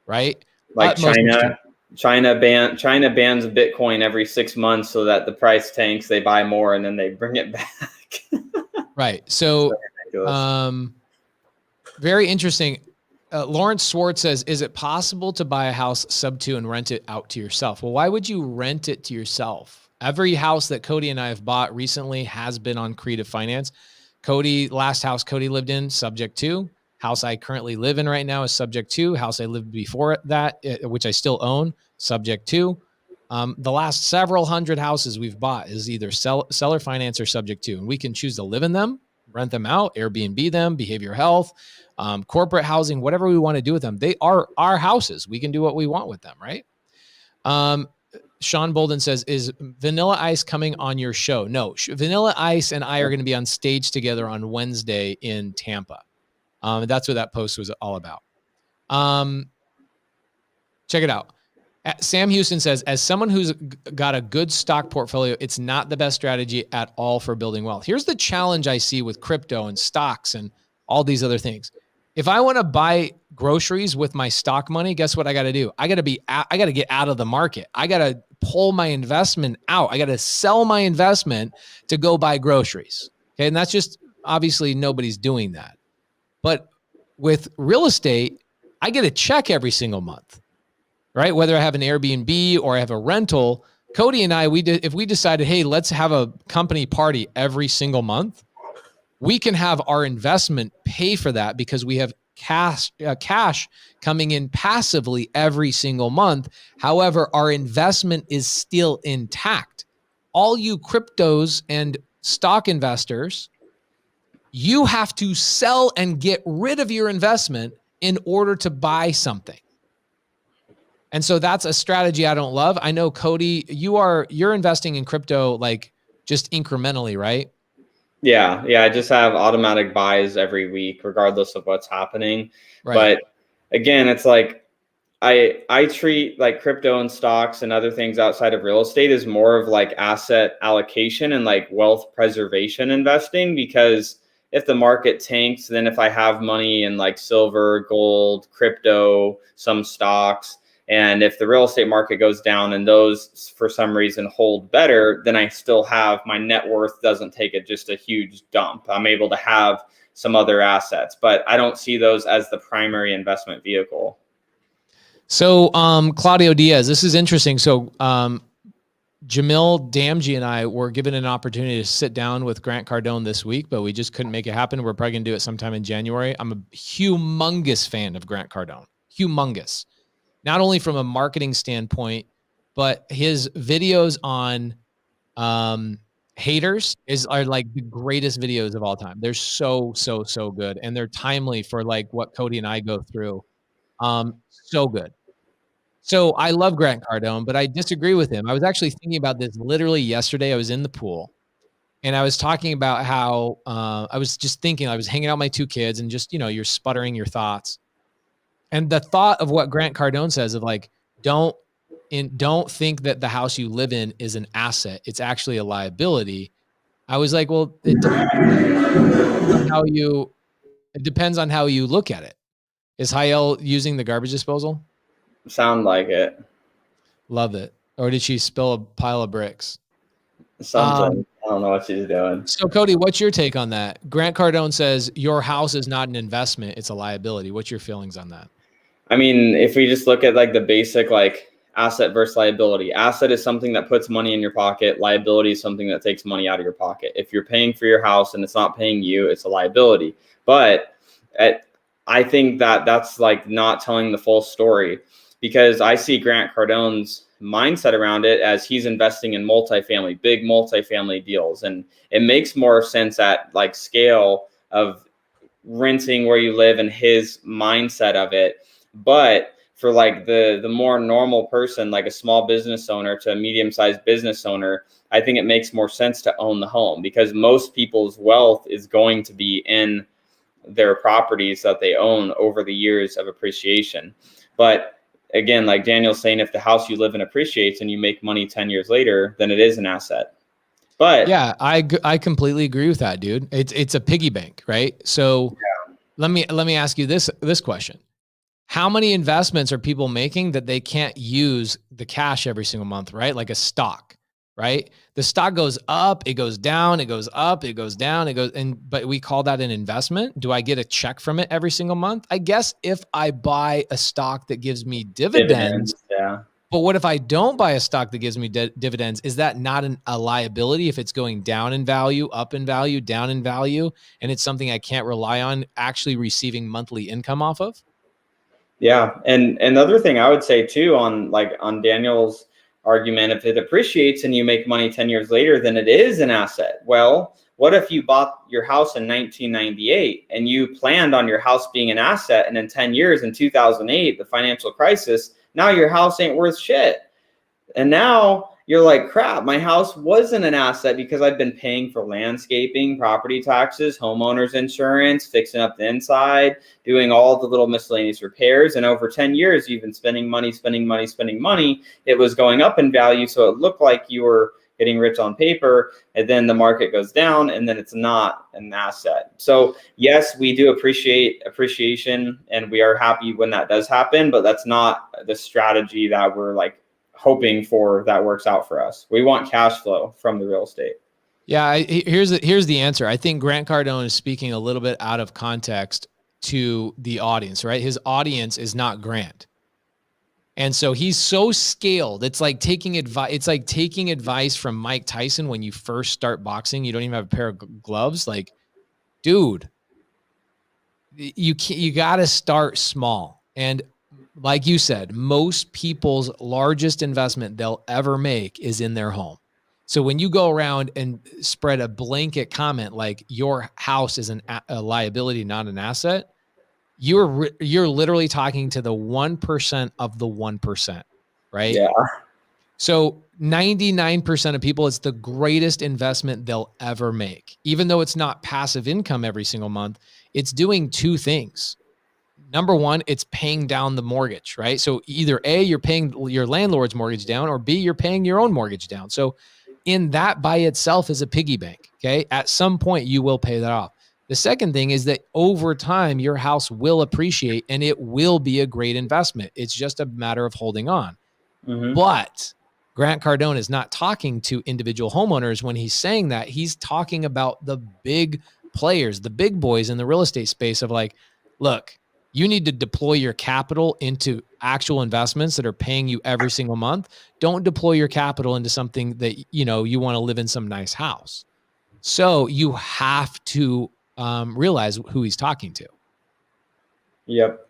right? Like China bans Bitcoin every 6 months so that the price tanks, they buy more and then they bring it back. Right. So, very interesting. Lawrence Swartz says, is it possible to buy a house sub 2 and rent it out to yourself? Well, why would you rent it to yourself? Every house that Cody and I have bought recently has been on Creative Finance. Last house Cody lived in, subject to. House I currently live in right now is subject to. House I lived before that, which I still own, subject to. The last several hundred houses we've bought is either seller finance or subject to, and we can choose to live in them, rent them out, Airbnb them, behavioral health, corporate housing, whatever we want to do with them. They are our houses. We can do what we want with them, right? Sean Bolden says, is Vanilla Ice coming on your show? No, Vanilla Ice and I are going to be on stage together on Wednesday in Tampa. That's what that post was all about. Check it out. Sam Houston says, as someone who's got a good stock portfolio, it's not the best strategy at all for building wealth. Here's the challenge I see with crypto and stocks and all these other things. If I want to buy groceries with my stock money, guess what I got to do? I got to get out of the market. I got to pull my investment out. I got to sell my investment to go buy groceries. Okay. And that's just, obviously nobody's doing that. But with real estate, I get a check every single month, right? Whether I have an Airbnb or I have a rental, Cody and I, if we decided, hey, let's have a company party every single month, we can have our investment pay for that because we have cash coming in passively every single month. However, our investment is still intact. All you cryptos and stock investors, you have to sell and get rid of your investment in order to buy something. And so that's a strategy I don't love. I know, Cody, you're investing in crypto like just incrementally, right? Yeah. I just have automatic buys every week, regardless of what's happening. Right. But again, it's like I treat like crypto and stocks and other things outside of real estate as more of like asset allocation and like wealth preservation investing, because if the market tanks, then if I have money in like silver, gold, crypto, some stocks, and if the real estate market goes down and those for some reason hold better, then I still have my net worth doesn't take just a huge dump. I'm able to have some other assets, but I don't see those as the primary investment vehicle. So Claudio Diaz, this is interesting. So Jamil Damji and I were given an opportunity to sit down with Grant Cardone this week, but we just couldn't make it happen. We're probably going to do it sometime in January. I'm a humongous fan of Grant Cardone. Humongous. Not only from a marketing standpoint, but his videos on haters are like the greatest videos of all time. They're so good. And they're timely for like what Cody and I go through. So good. So I love Grant Cardone, but I disagree with him. I was actually thinking about this literally yesterday. I was in the pool and I was talking about how I was just thinking, I was hanging out with my two kids and just, you're sputtering your thoughts. And the thought of what Grant Cardone says of like, don't think that the house you live in is an asset. It's actually a liability. I was like, well, it depends on how you look at it. Is Hayel using the garbage disposal? Sound like it. Love it. Or did she spill a pile of bricks? Something. I don't know what she's doing. So Cody, what's your take on that? Grant Cardone says your house is not an investment. It's a liability. What's your feelings on that? I mean, if we just look at like the basic, like asset versus liability, asset is something that puts money in your pocket. Liability is something that takes money out of your pocket. If you're paying for your house and it's not paying you, it's a liability. But I think that's like not telling the full story, because I see Grant Cardone's mindset around it as he's investing in big multifamily deals. And it makes more sense at like scale of renting where you live and his mindset of it. But for like the more normal person, like a small business owner to a medium-sized business owner, I think it makes more sense to own the home, because most people's wealth is going to be in their properties that they own over the years of appreciation. But again, like Daniel's saying, if the house you live in appreciates and you make money 10 years later, then it is an asset. But yeah, I completely agree with that, dude. It's a piggy bank, right? So yeah. Let me ask you this question. How many investments are people making that they can't use the cash every single month, right? Like a stock, right? The stock goes up, it goes down, it goes up, it goes down, but we call that an investment. Do I get a check from it every single month? I guess if I buy a stock that gives me dividends. Yeah. But what if I don't buy a stock that gives me dividends? Is that not a liability if it's going down in value, up in value, down in value, and it's something I can't rely on actually receiving monthly income off of? Yeah. And another thing I would say too, on Daniel's argument, if it appreciates and you make money 10 years later, then it is an asset. Well, what if you bought your house in 1998 and you planned on your house being an asset, and in 10 years, in 2008, the financial crisis, now your house ain't worth shit. And now you're like, crap, my house wasn't an asset because I've been paying for landscaping, property taxes, homeowners insurance, fixing up the inside, doing all the little miscellaneous repairs. And over 10 years, you've been spending money. It was going up in value. So it looked like you were getting rich on paper, and then the market goes down, and then it's not an asset. So yes, we do appreciate appreciation, and we are happy when that does happen, but that's not the strategy that we're like hoping for that works out for us. We want cash flow from the real estate. Yeah, here's the answer. I think Grant Cardone is speaking a little bit out of context to the audience, right? His audience is not Grant. And so he's so scaled. It's like taking advice. It's like taking advice from Mike Tyson when you first start boxing. You don't even have a pair of gloves. Like, dude, you got to start small. And like you said, most people's largest investment they'll ever make is in their home. So when you go around and spread a blanket comment like your house is a liability, not an asset, you're literally talking to the 1% of the 1%, right? Yeah. So 99% of people, it's the greatest investment they'll ever make. Even though it's not passive income every single month, it's doing two things. Number one, it's paying down the mortgage, right? So either A, you're paying your landlord's mortgage down, or B, you're paying your own mortgage down. So in that by itself is a piggy bank, okay? At some point, you will pay that off. The second thing is that over time, your house will appreciate and it will be a great investment. It's just a matter of holding on. Mm-hmm. But Grant Cardone is not talking to individual homeowners when he's saying that. He's talking about the big players, the big boys in the real estate space of like, look, you need to deploy your capital into actual investments that are paying you every single month. Don't deploy your capital into something that, you want to live in some nice house. So you have to realize who he's talking to. Yep.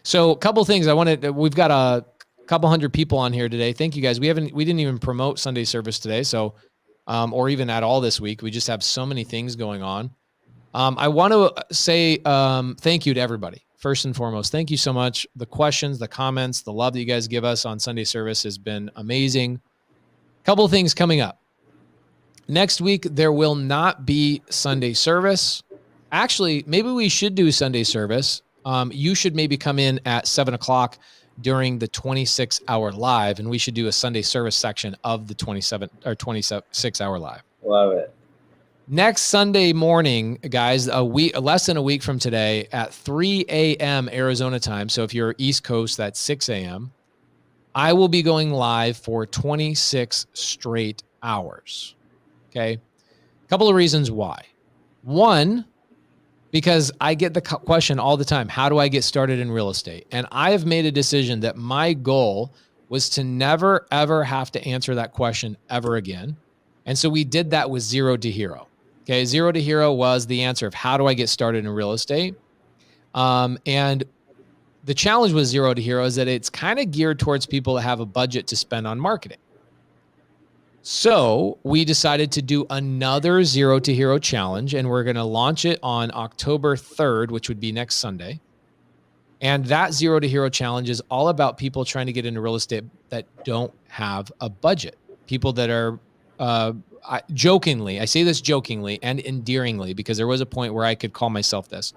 So a couple of things we've got a couple hundred people on here today. Thank you guys. We didn't even promote Sunday service today. So, or even at all this week, we just have so many things going on. I want to say thank you to everybody. First and foremost, thank you so much. The questions, the comments, the love that you guys give us on Sunday service has been amazing. Couple of things coming up. Next week, there will not be Sunday service. Actually, maybe we should do Sunday service. You should maybe come in at 7:00 during the 26-hour live, and we should do a Sunday service section of the 26-hour live. Love it. Next Sunday morning, guys, less than a week from today at 3 a.m. Arizona time. So if you're East Coast, that's 6 a.m. I will be going live for 26 straight hours. Okay. A couple of reasons why. One, because I get the question all the time, how do I get started in real estate? And I have made a decision that my goal was to never, ever have to answer that question ever again. And so we did that with Zero to Hero. Okay. Zero to Hero was the answer of how do I get started in real estate? And the challenge with Zero to Hero is that it's kind of geared towards people that have a budget to spend on marketing. So we decided to do another Zero to Hero challenge, and we're going to launch it on October 3rd, which would be next Sunday. And that Zero to Hero challenge is all about people trying to get into real estate that don't have a budget. People that are jokingly, I say this jokingly and endearingly because there was a point where I could call myself this.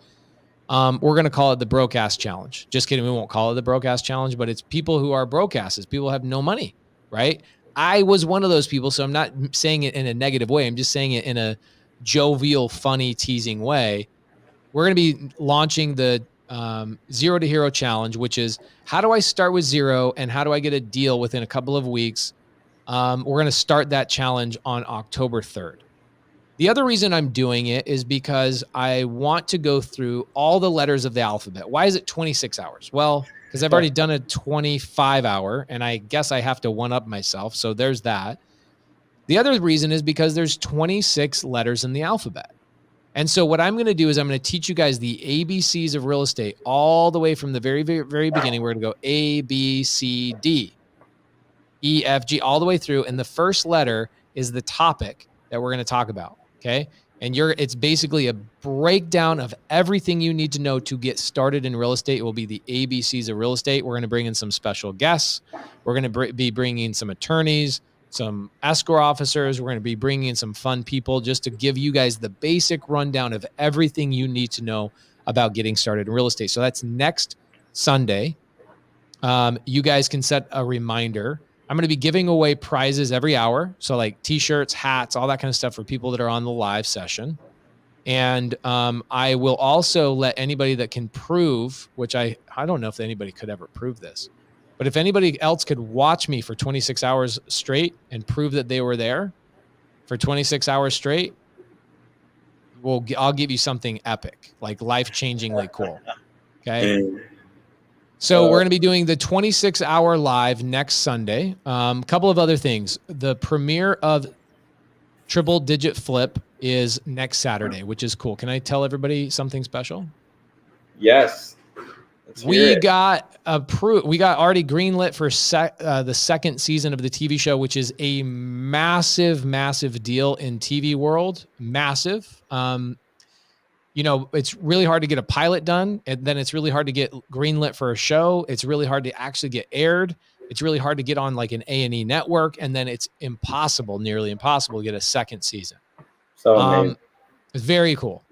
We're going to call it the broke ass challenge. Just kidding. We won't call it the broke ass challenge, but it's people who are broke asses. People who have no money, right? I was one of those people, so I'm not saying it in a negative way. I'm just saying it in a jovial, funny, teasing way. We're going to be launching the Zero to Hero challenge, which is how do I start with zero and how do I get a deal within a couple of weeks We're going to start that challenge on October 3rd. The other reason I'm doing it is because I want to go through all the letters of the alphabet. Why is it 26 hours? Well, because I've already done a 25-hour, and I guess I have to one-up myself. So there's that. The other reason is because there's 26 letters in the alphabet. And so what I'm going to do is I'm going to teach you guys the ABCs of real estate all the way from the very, very, very beginning. We're going to go A, B, C, D, E, F, G, all the way through. And the first letter is the topic that we're going to talk about. Okay. And it's basically a breakdown of everything you need to know to get started in real estate. It will be the ABCs of real estate. We're going to bring in some special guests. We're going to be bringing in some attorneys, some escrow officers. We're going to be bringing in some fun people just to give you guys the basic rundown of everything you need to know about getting started in real estate. So that's next Sunday. You guys can set a reminder. I'm going to be giving away prizes every hour. So like t-shirts, hats, all that kind of stuff for people that are on the live session. And I will also let anybody that can prove, which I don't know if anybody could ever prove this, but if anybody else could watch me for 26 hours straight and prove that they were there for 26 hours straight, I'll give you something epic, like life-changingly cool. Okay. So we're going to be doing the 26-hour live next Sunday. Couple of other things. The premiere of Triple Digit Flip is next Saturday, which is cool. Can I tell everybody something special? Yes. We got approved. We got already greenlit for the second season of the TV show, which is a massive, massive deal in TV world. Massive. It's really hard to get a pilot done, and then it's really hard to get greenlit for a show. It's really hard to actually get aired. It's really hard to get on like an A&E network, and then it's impossible, nearly impossible to get a second season. So amazing. It's very cool.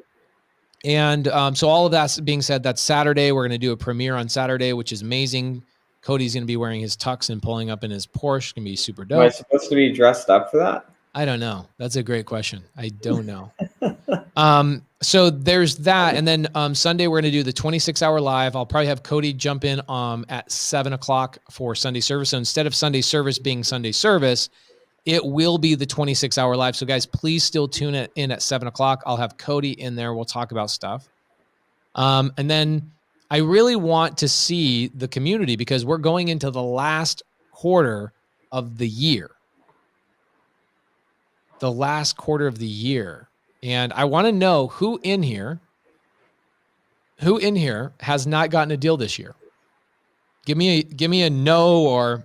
And so all of that being said, that's Saturday. We're going to do a premiere on Saturday, which is amazing. Cody's going to be wearing his tux and pulling up in his Porsche. It's going to be super dope. Am I supposed to be dressed up for that? I don't know. That's a great question. I don't know. So there's that. And then Sunday, we're going to do the 26-hour live. I'll probably have Cody jump in at 7 o'clock for Sunday service. So instead of Sunday service being Sunday service, it will be the 26-hour live. So guys, please still tune in at 7 o'clock. I'll have Cody in there. We'll talk about stuff. And then I really want to see the community because we're going into the last quarter of the year. The last quarter of the year. And I want to know who in here has not gotten a deal this year. Give me a no or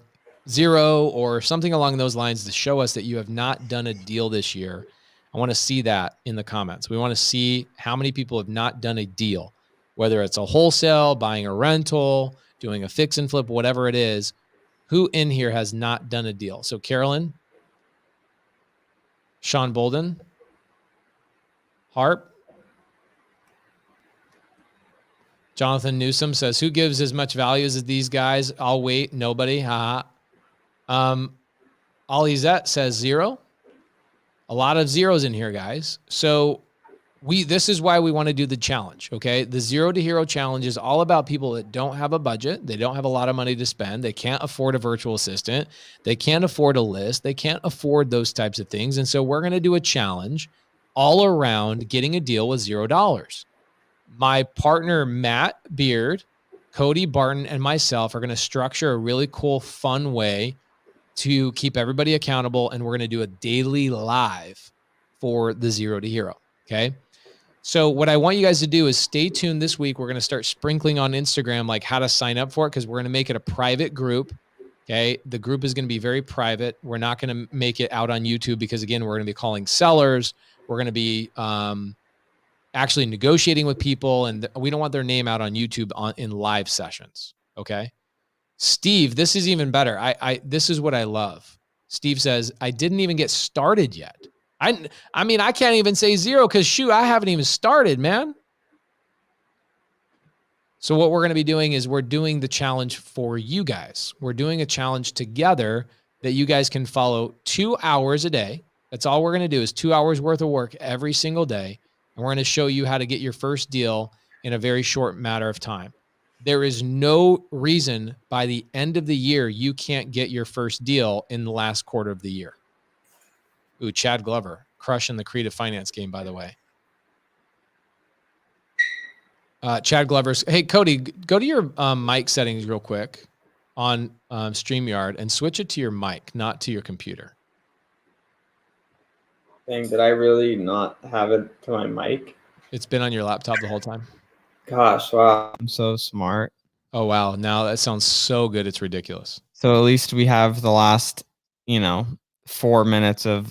zero or something along those lines to show us that you have not done a deal this year. I want to see that in the comments. We want to see how many people have not done a deal, whether it's a wholesale, buying a rental, doing a fix and flip, whatever it is. Who in here has not done a deal? So Carolyn, Sean Bolden, Harp, Jonathan Newsom says, who gives as much value as these guys? I'll wait. Nobody. Haha. Alizette says 0. A lot of zeros in here, guys. So this is why we want to do the challenge. Okay. The Zero to Hero challenge is all about people that don't have a budget. They don't have a lot of money to spend. They can't afford a virtual assistant. They can't afford a list. They can't afford those types of things. And so we're going to do a challenge all around getting a deal with $0. My partner, Matt Beard, Cody Barton, and myself are going to structure a really cool, fun way to keep everybody accountable. And we're going to do a daily live for the Zero to Hero. Okay. So what I want you guys to do is stay tuned this week. We're going to start sprinkling on Instagram, like how to sign up for it. Cause we're going to make it a private group. Okay. The group is going to be very private. We're not going to make it out on YouTube because again, we're going to be calling sellers. We're going to be, actually negotiating with people, and we don't want their name out on YouTube in live sessions. Okay. Steve, this is even better. This is what I love. Steve says, I didn't even get started yet. I mean, I can't even say 0 because shoot, I haven't even started, man. So what we're going to be doing is we're doing the challenge for you guys. We're doing a challenge together that you guys can follow 2 hours a day. That's all we're going to do is 2 hours worth of work every single day. And we're going to show you how to get your first deal in a very short matter of time. There is no reason by the end of the year you can't get your first deal in the last quarter of the year. Ooh, Chad Glover crushing the creative finance game, by the way. Chad Glover's. Hey, Cody, go to your mic settings real quick on StreamYard and switch it to your mic, not to your computer. Dang, did I really not have it to my mic? It's been on your laptop the whole time. Gosh, wow. I'm so smart. Oh, wow. Now that sounds so good. It's ridiculous. So at least we have the last, 4 minutes of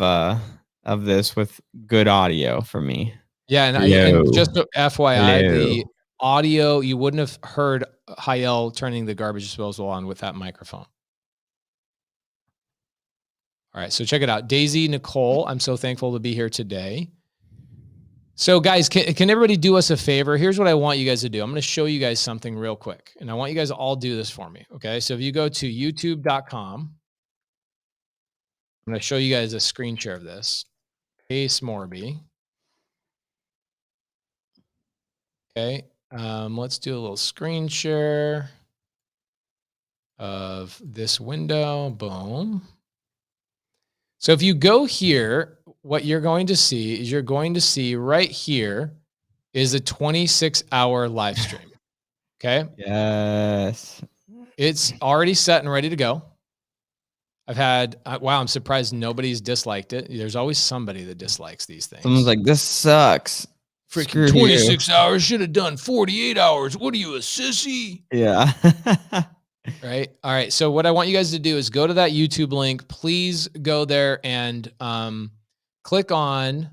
this with good audio for me. Yeah. And just FYI, the audio, you wouldn't have heard Hayel turning the garbage disposal on with that microphone. All right. So check it out. Daisy Nicole, I'm so thankful to be here today. So guys, can everybody do us a favor? Here's what I want you guys to do. I'm going to show you guys something real quick. And I want you guys to all do this for me. Okay. So if you go to youtube.com, I'm going to show you guys a screen share of this. Pace Morby. Okay. Let's do a little screen share of this window. Boom. So if you go here, what you're going to see is right here is a 26-hour live stream. Okay. Yes. It's already set and ready to go. I've had, wow, I'm surprised nobody's disliked it. There's always somebody that dislikes these things. Someone's like, this sucks. Freaking 26 hours, should have done 48 hours. What are you, a sissy? Yeah. Right. All right. So what I want you guys to do is go to that YouTube link. Please go there and click on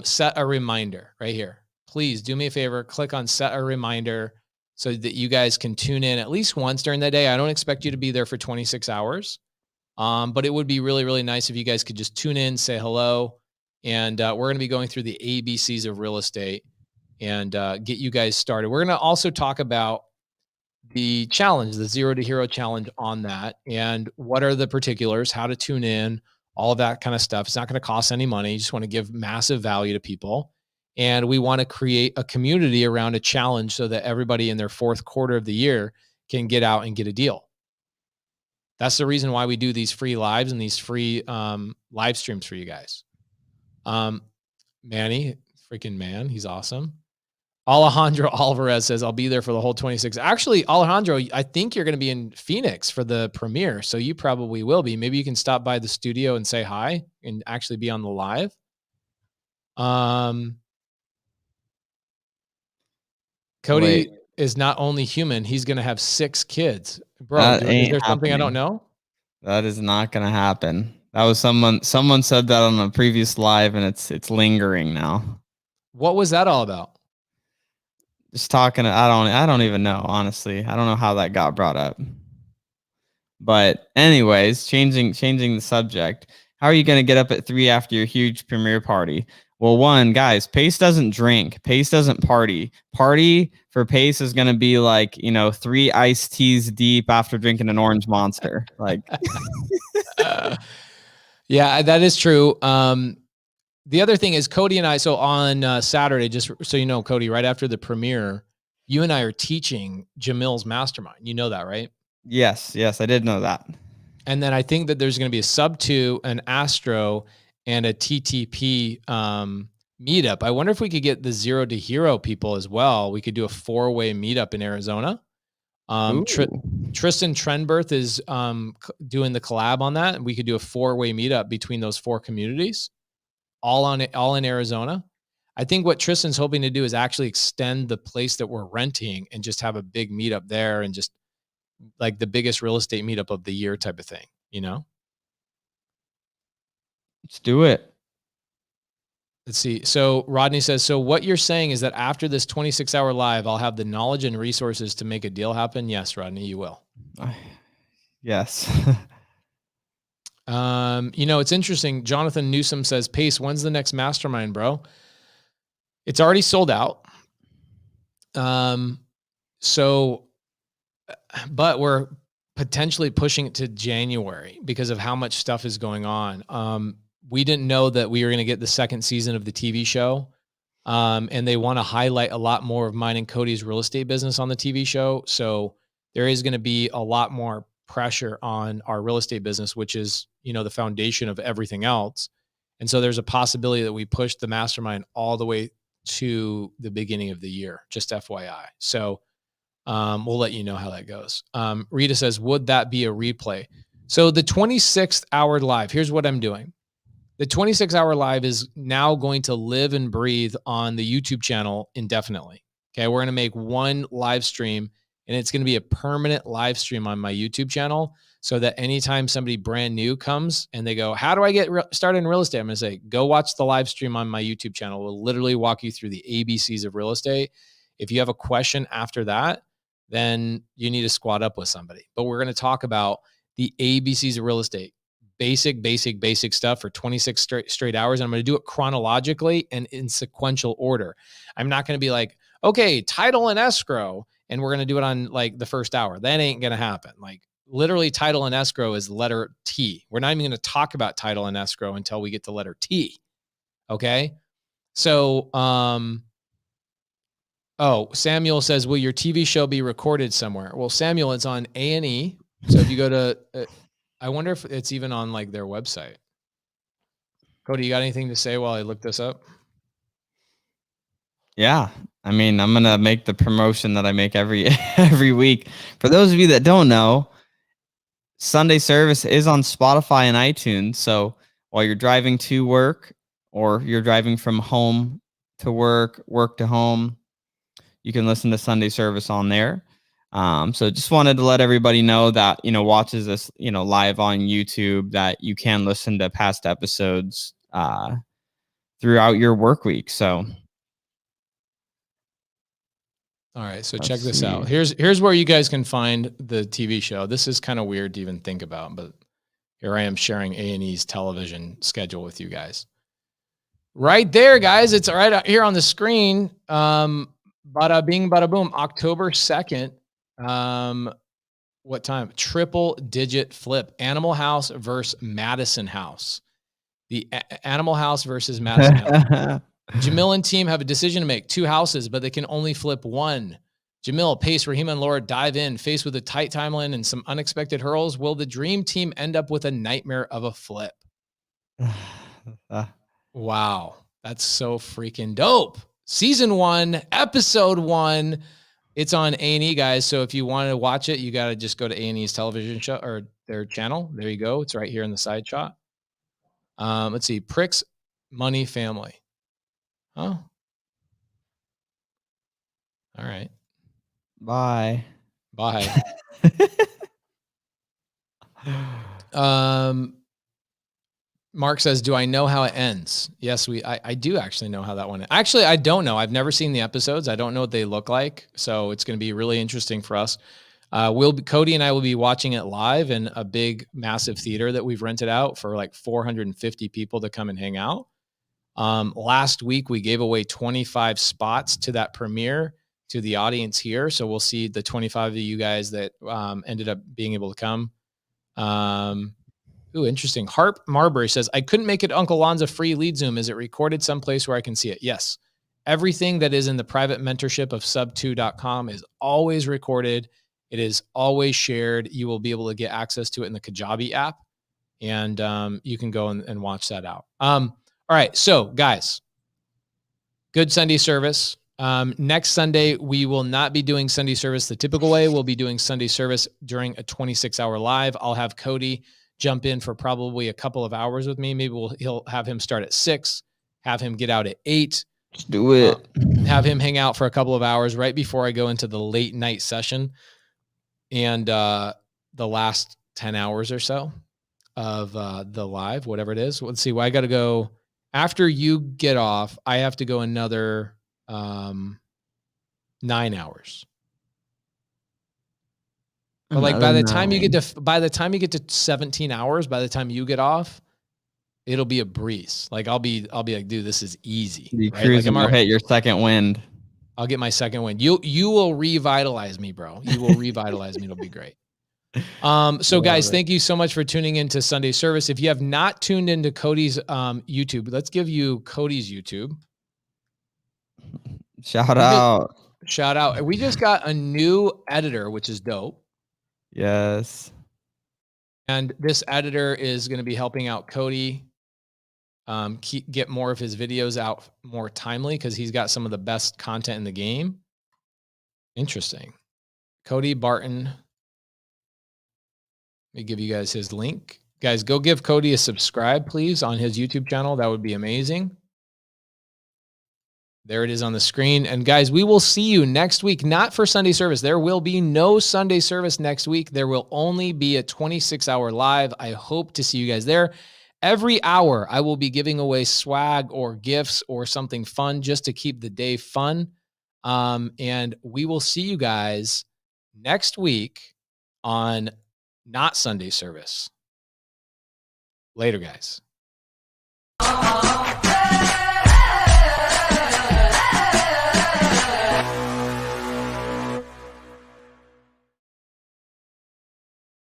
set a reminder right here. Please do me a favor. Click on set a reminder so that you guys can tune in at least once during the day. I don't expect you to be there for 26 hours, but it would be really, really nice if you guys could just tune in, say hello, and we're going to be going through the ABCs of real estate and get you guys started. We're going to also talk about the challenge, the 0 to Hero challenge on that, and what are the particulars, how to tune in, all of that kind of stuff. It's not going to cost any money. You just want to give massive value to people. And we want to create a community around a challenge so that everybody in their fourth quarter of the year can get out and get a deal. That's the reason why we do these free lives and these free live streams for you guys. Manny, freaking man, he's awesome. Alejandro Alvarez says, I'll be there for the whole 26. Actually, Alejandro, I think you're going to be in Phoenix for the premiere. So you probably will be. Maybe you can stop by the studio and say hi and actually be on the live. Cody is not only human, he's going to have 6 kids. Bro, is there something I don't know? That is not going to happen. That was someone said that on a previous live, and it's lingering now. What was that all about? Just talking. I don't even know, honestly. I don't know how that got brought up. But anyways, changing the subject. How are you going to get up at 3 after your huge premiere party? Well, one, guys, Pace doesn't drink. Pace doesn't party. Party for Pace is going to be like, 3 iced teas deep after drinking an orange Monster. Like, yeah, that is true. The other thing is Cody and I, so on Saturday, just so you know, Cody, right after the premiere, you and I are teaching Jamil's mastermind. You know that, right? Yes, I did know that. And then I think that there's going to be a sub 2, an Astro, and a TTP meetup. I wonder if we could get the 0 to Hero people as well. We could do a 4-way meetup in Arizona. Tristan Trenberth is doing the collab on that, and we could do a 4-way meetup between those 4 communities, all in Arizona. I think what Tristan's hoping to do is actually extend the place that we're renting and just have a big meetup there and just like the biggest real estate meetup of the year type of thing, Let's do it. Let's see. So Rodney says, so what you're saying is that after this 26-hour live, I'll have the knowledge and resources to make a deal happen? Yes, Rodney, you will. Yes. It's interesting. Jonathan Newsom says, Pace, when's the next mastermind, bro? It's already sold out. But we're potentially pushing it to January because of how much stuff is going on. We didn't know that we were going to get the second season of the TV show And they want to highlight a lot more of mine and Cody's real estate business on the TV show. So there is going to be a lot more pressure on our real estate business, which is, the foundation of everything else. And so there's a possibility that we push the mastermind all the way to the beginning of the year, just FYI. So we'll let you know how that goes. Rita says, would that be a replay? So the 26th hour live, here's what I'm doing. The 26-hour live is now going to live and breathe on the YouTube channel indefinitely. Okay, we're going to make one live stream, and it's going to be a permanent live stream on my YouTube channel, so that anytime somebody brand new comes and they go, how do I get started in real estate? I'm going to say, go watch the live stream on my YouTube channel. We'll literally walk you through the ABCs of real estate. If you have a question after that, then you need to squat up with somebody. But we're going to talk about the ABCs of real estate. Basic stuff for 26 straight hours. And I'm going to do it chronologically and in sequential order. I'm not going to be like, okay, title and escrow, and we're going to do it on like the first hour. That ain't going to happen. Like literally title and escrow is letter T. We're not even going to talk about title and escrow until we get to letter T. Okay. So, Samuel says, will your TV show be recorded somewhere? Well, Samuel, it's on A&E. So if you go to, I wonder if it's even on like their website. Cody, you got anything to say while I look this up? Yeah. I mean, I'm going to make the promotion that I make every week. For those of you that don't know, Sunday service is on Spotify and iTunes. So while you're driving to work or you're driving from home to work to home, you can listen to Sunday service on there. So just wanted to let everybody know that, watches this, live on YouTube, that you can listen to past episodes throughout your work week. So. All right. So check this out. Here's where you guys can find the TV show. This is kind of weird to even think about, but here I am sharing A&E's television schedule with you guys. Right there, guys. It's right here on the screen. Bada bing, bada boom. October 2nd. What time? Triple digit flip. Animal House versus Madison House. The Animal House versus Madison House. Jamil and team have a decision to make. 2 houses, but they can only flip one. Jamil, Pace, Rahima, and Laura dive in. Faced with a tight timeline and some unexpected hurdles, will the dream team end up with a nightmare of a flip? Wow. That's so freaking dope. Season 1, episode 1. It's on A&E, guys. So if you want to watch it, you got to just go to A&E's television show or their channel. There you go. It's right here in the side shot. Let's see. Pricks, Money, Family. Oh. All right. Bye. Mark says, do I know how it ends? Yes, I do actually know how that one ends. Actually, I don't know. I've never seen the episodes. I don't know what they look like. So it's going to be really interesting for us. Cody and I will be watching it live in a big, massive theater that we've rented out for like 450 people to come and hang out. Last week, we gave away 25 spots to that premiere to the audience here. So we'll see the 25 of you guys that ended up being able to come. Ooh, interesting. Harp Marbury says, I couldn't make it Uncle Lonza free lead Zoom. Is it recorded someplace where I can see it? Yes. Everything that is in the private mentorship of sub2.com is always recorded. It is always shared. You will be able to get access to it in the Kajabi app. And you can go and watch that out. All right. So guys, good Sunday service. Next Sunday, we will not be doing Sunday service the typical way. We'll be doing Sunday service during a 26-hour live. I'll have Cody jump in for probably a couple of hours with me. Maybe he'll have him start at 6, have him get out at 8. Let's do it. Have him hang out for a couple of hours right before I go into the late night session. And the last 10 hours or so of the live, whatever it is. Let's see. Well, I got to go after you get off. I have to go another 9 hours. But like by the time you get to 17 hours, by the time you get off, it'll be a breeze. Like I'll be like, dude, this is easy. The cruise will hit your second wind. I'll get my second wind. You will revitalize me, bro. You will revitalize me. It'll be great. So guys, thank you so much for tuning into Sunday service. If you have not tuned into Cody's YouTube, let's give you Cody's YouTube. Shout out. Shout out. We just got a new editor, which is dope. Yes. And this editor is going to be helping out Cody get more of his videos out more timely because he's got some of the best content in the game. Interesting. Cody Barton. Let me give you guys his link. Guys, go give Cody a subscribe, please, on his YouTube channel. That would be amazing. There it is on the screen. And guys, we will see you next week, not for Sunday service. There will be no Sunday service next week. There will only be a 26-hour live. I hope to see you guys there. Every hour, I will be giving away swag or gifts or something fun just to keep the day fun. And we will see you guys next week on not Sunday service. Later, guys.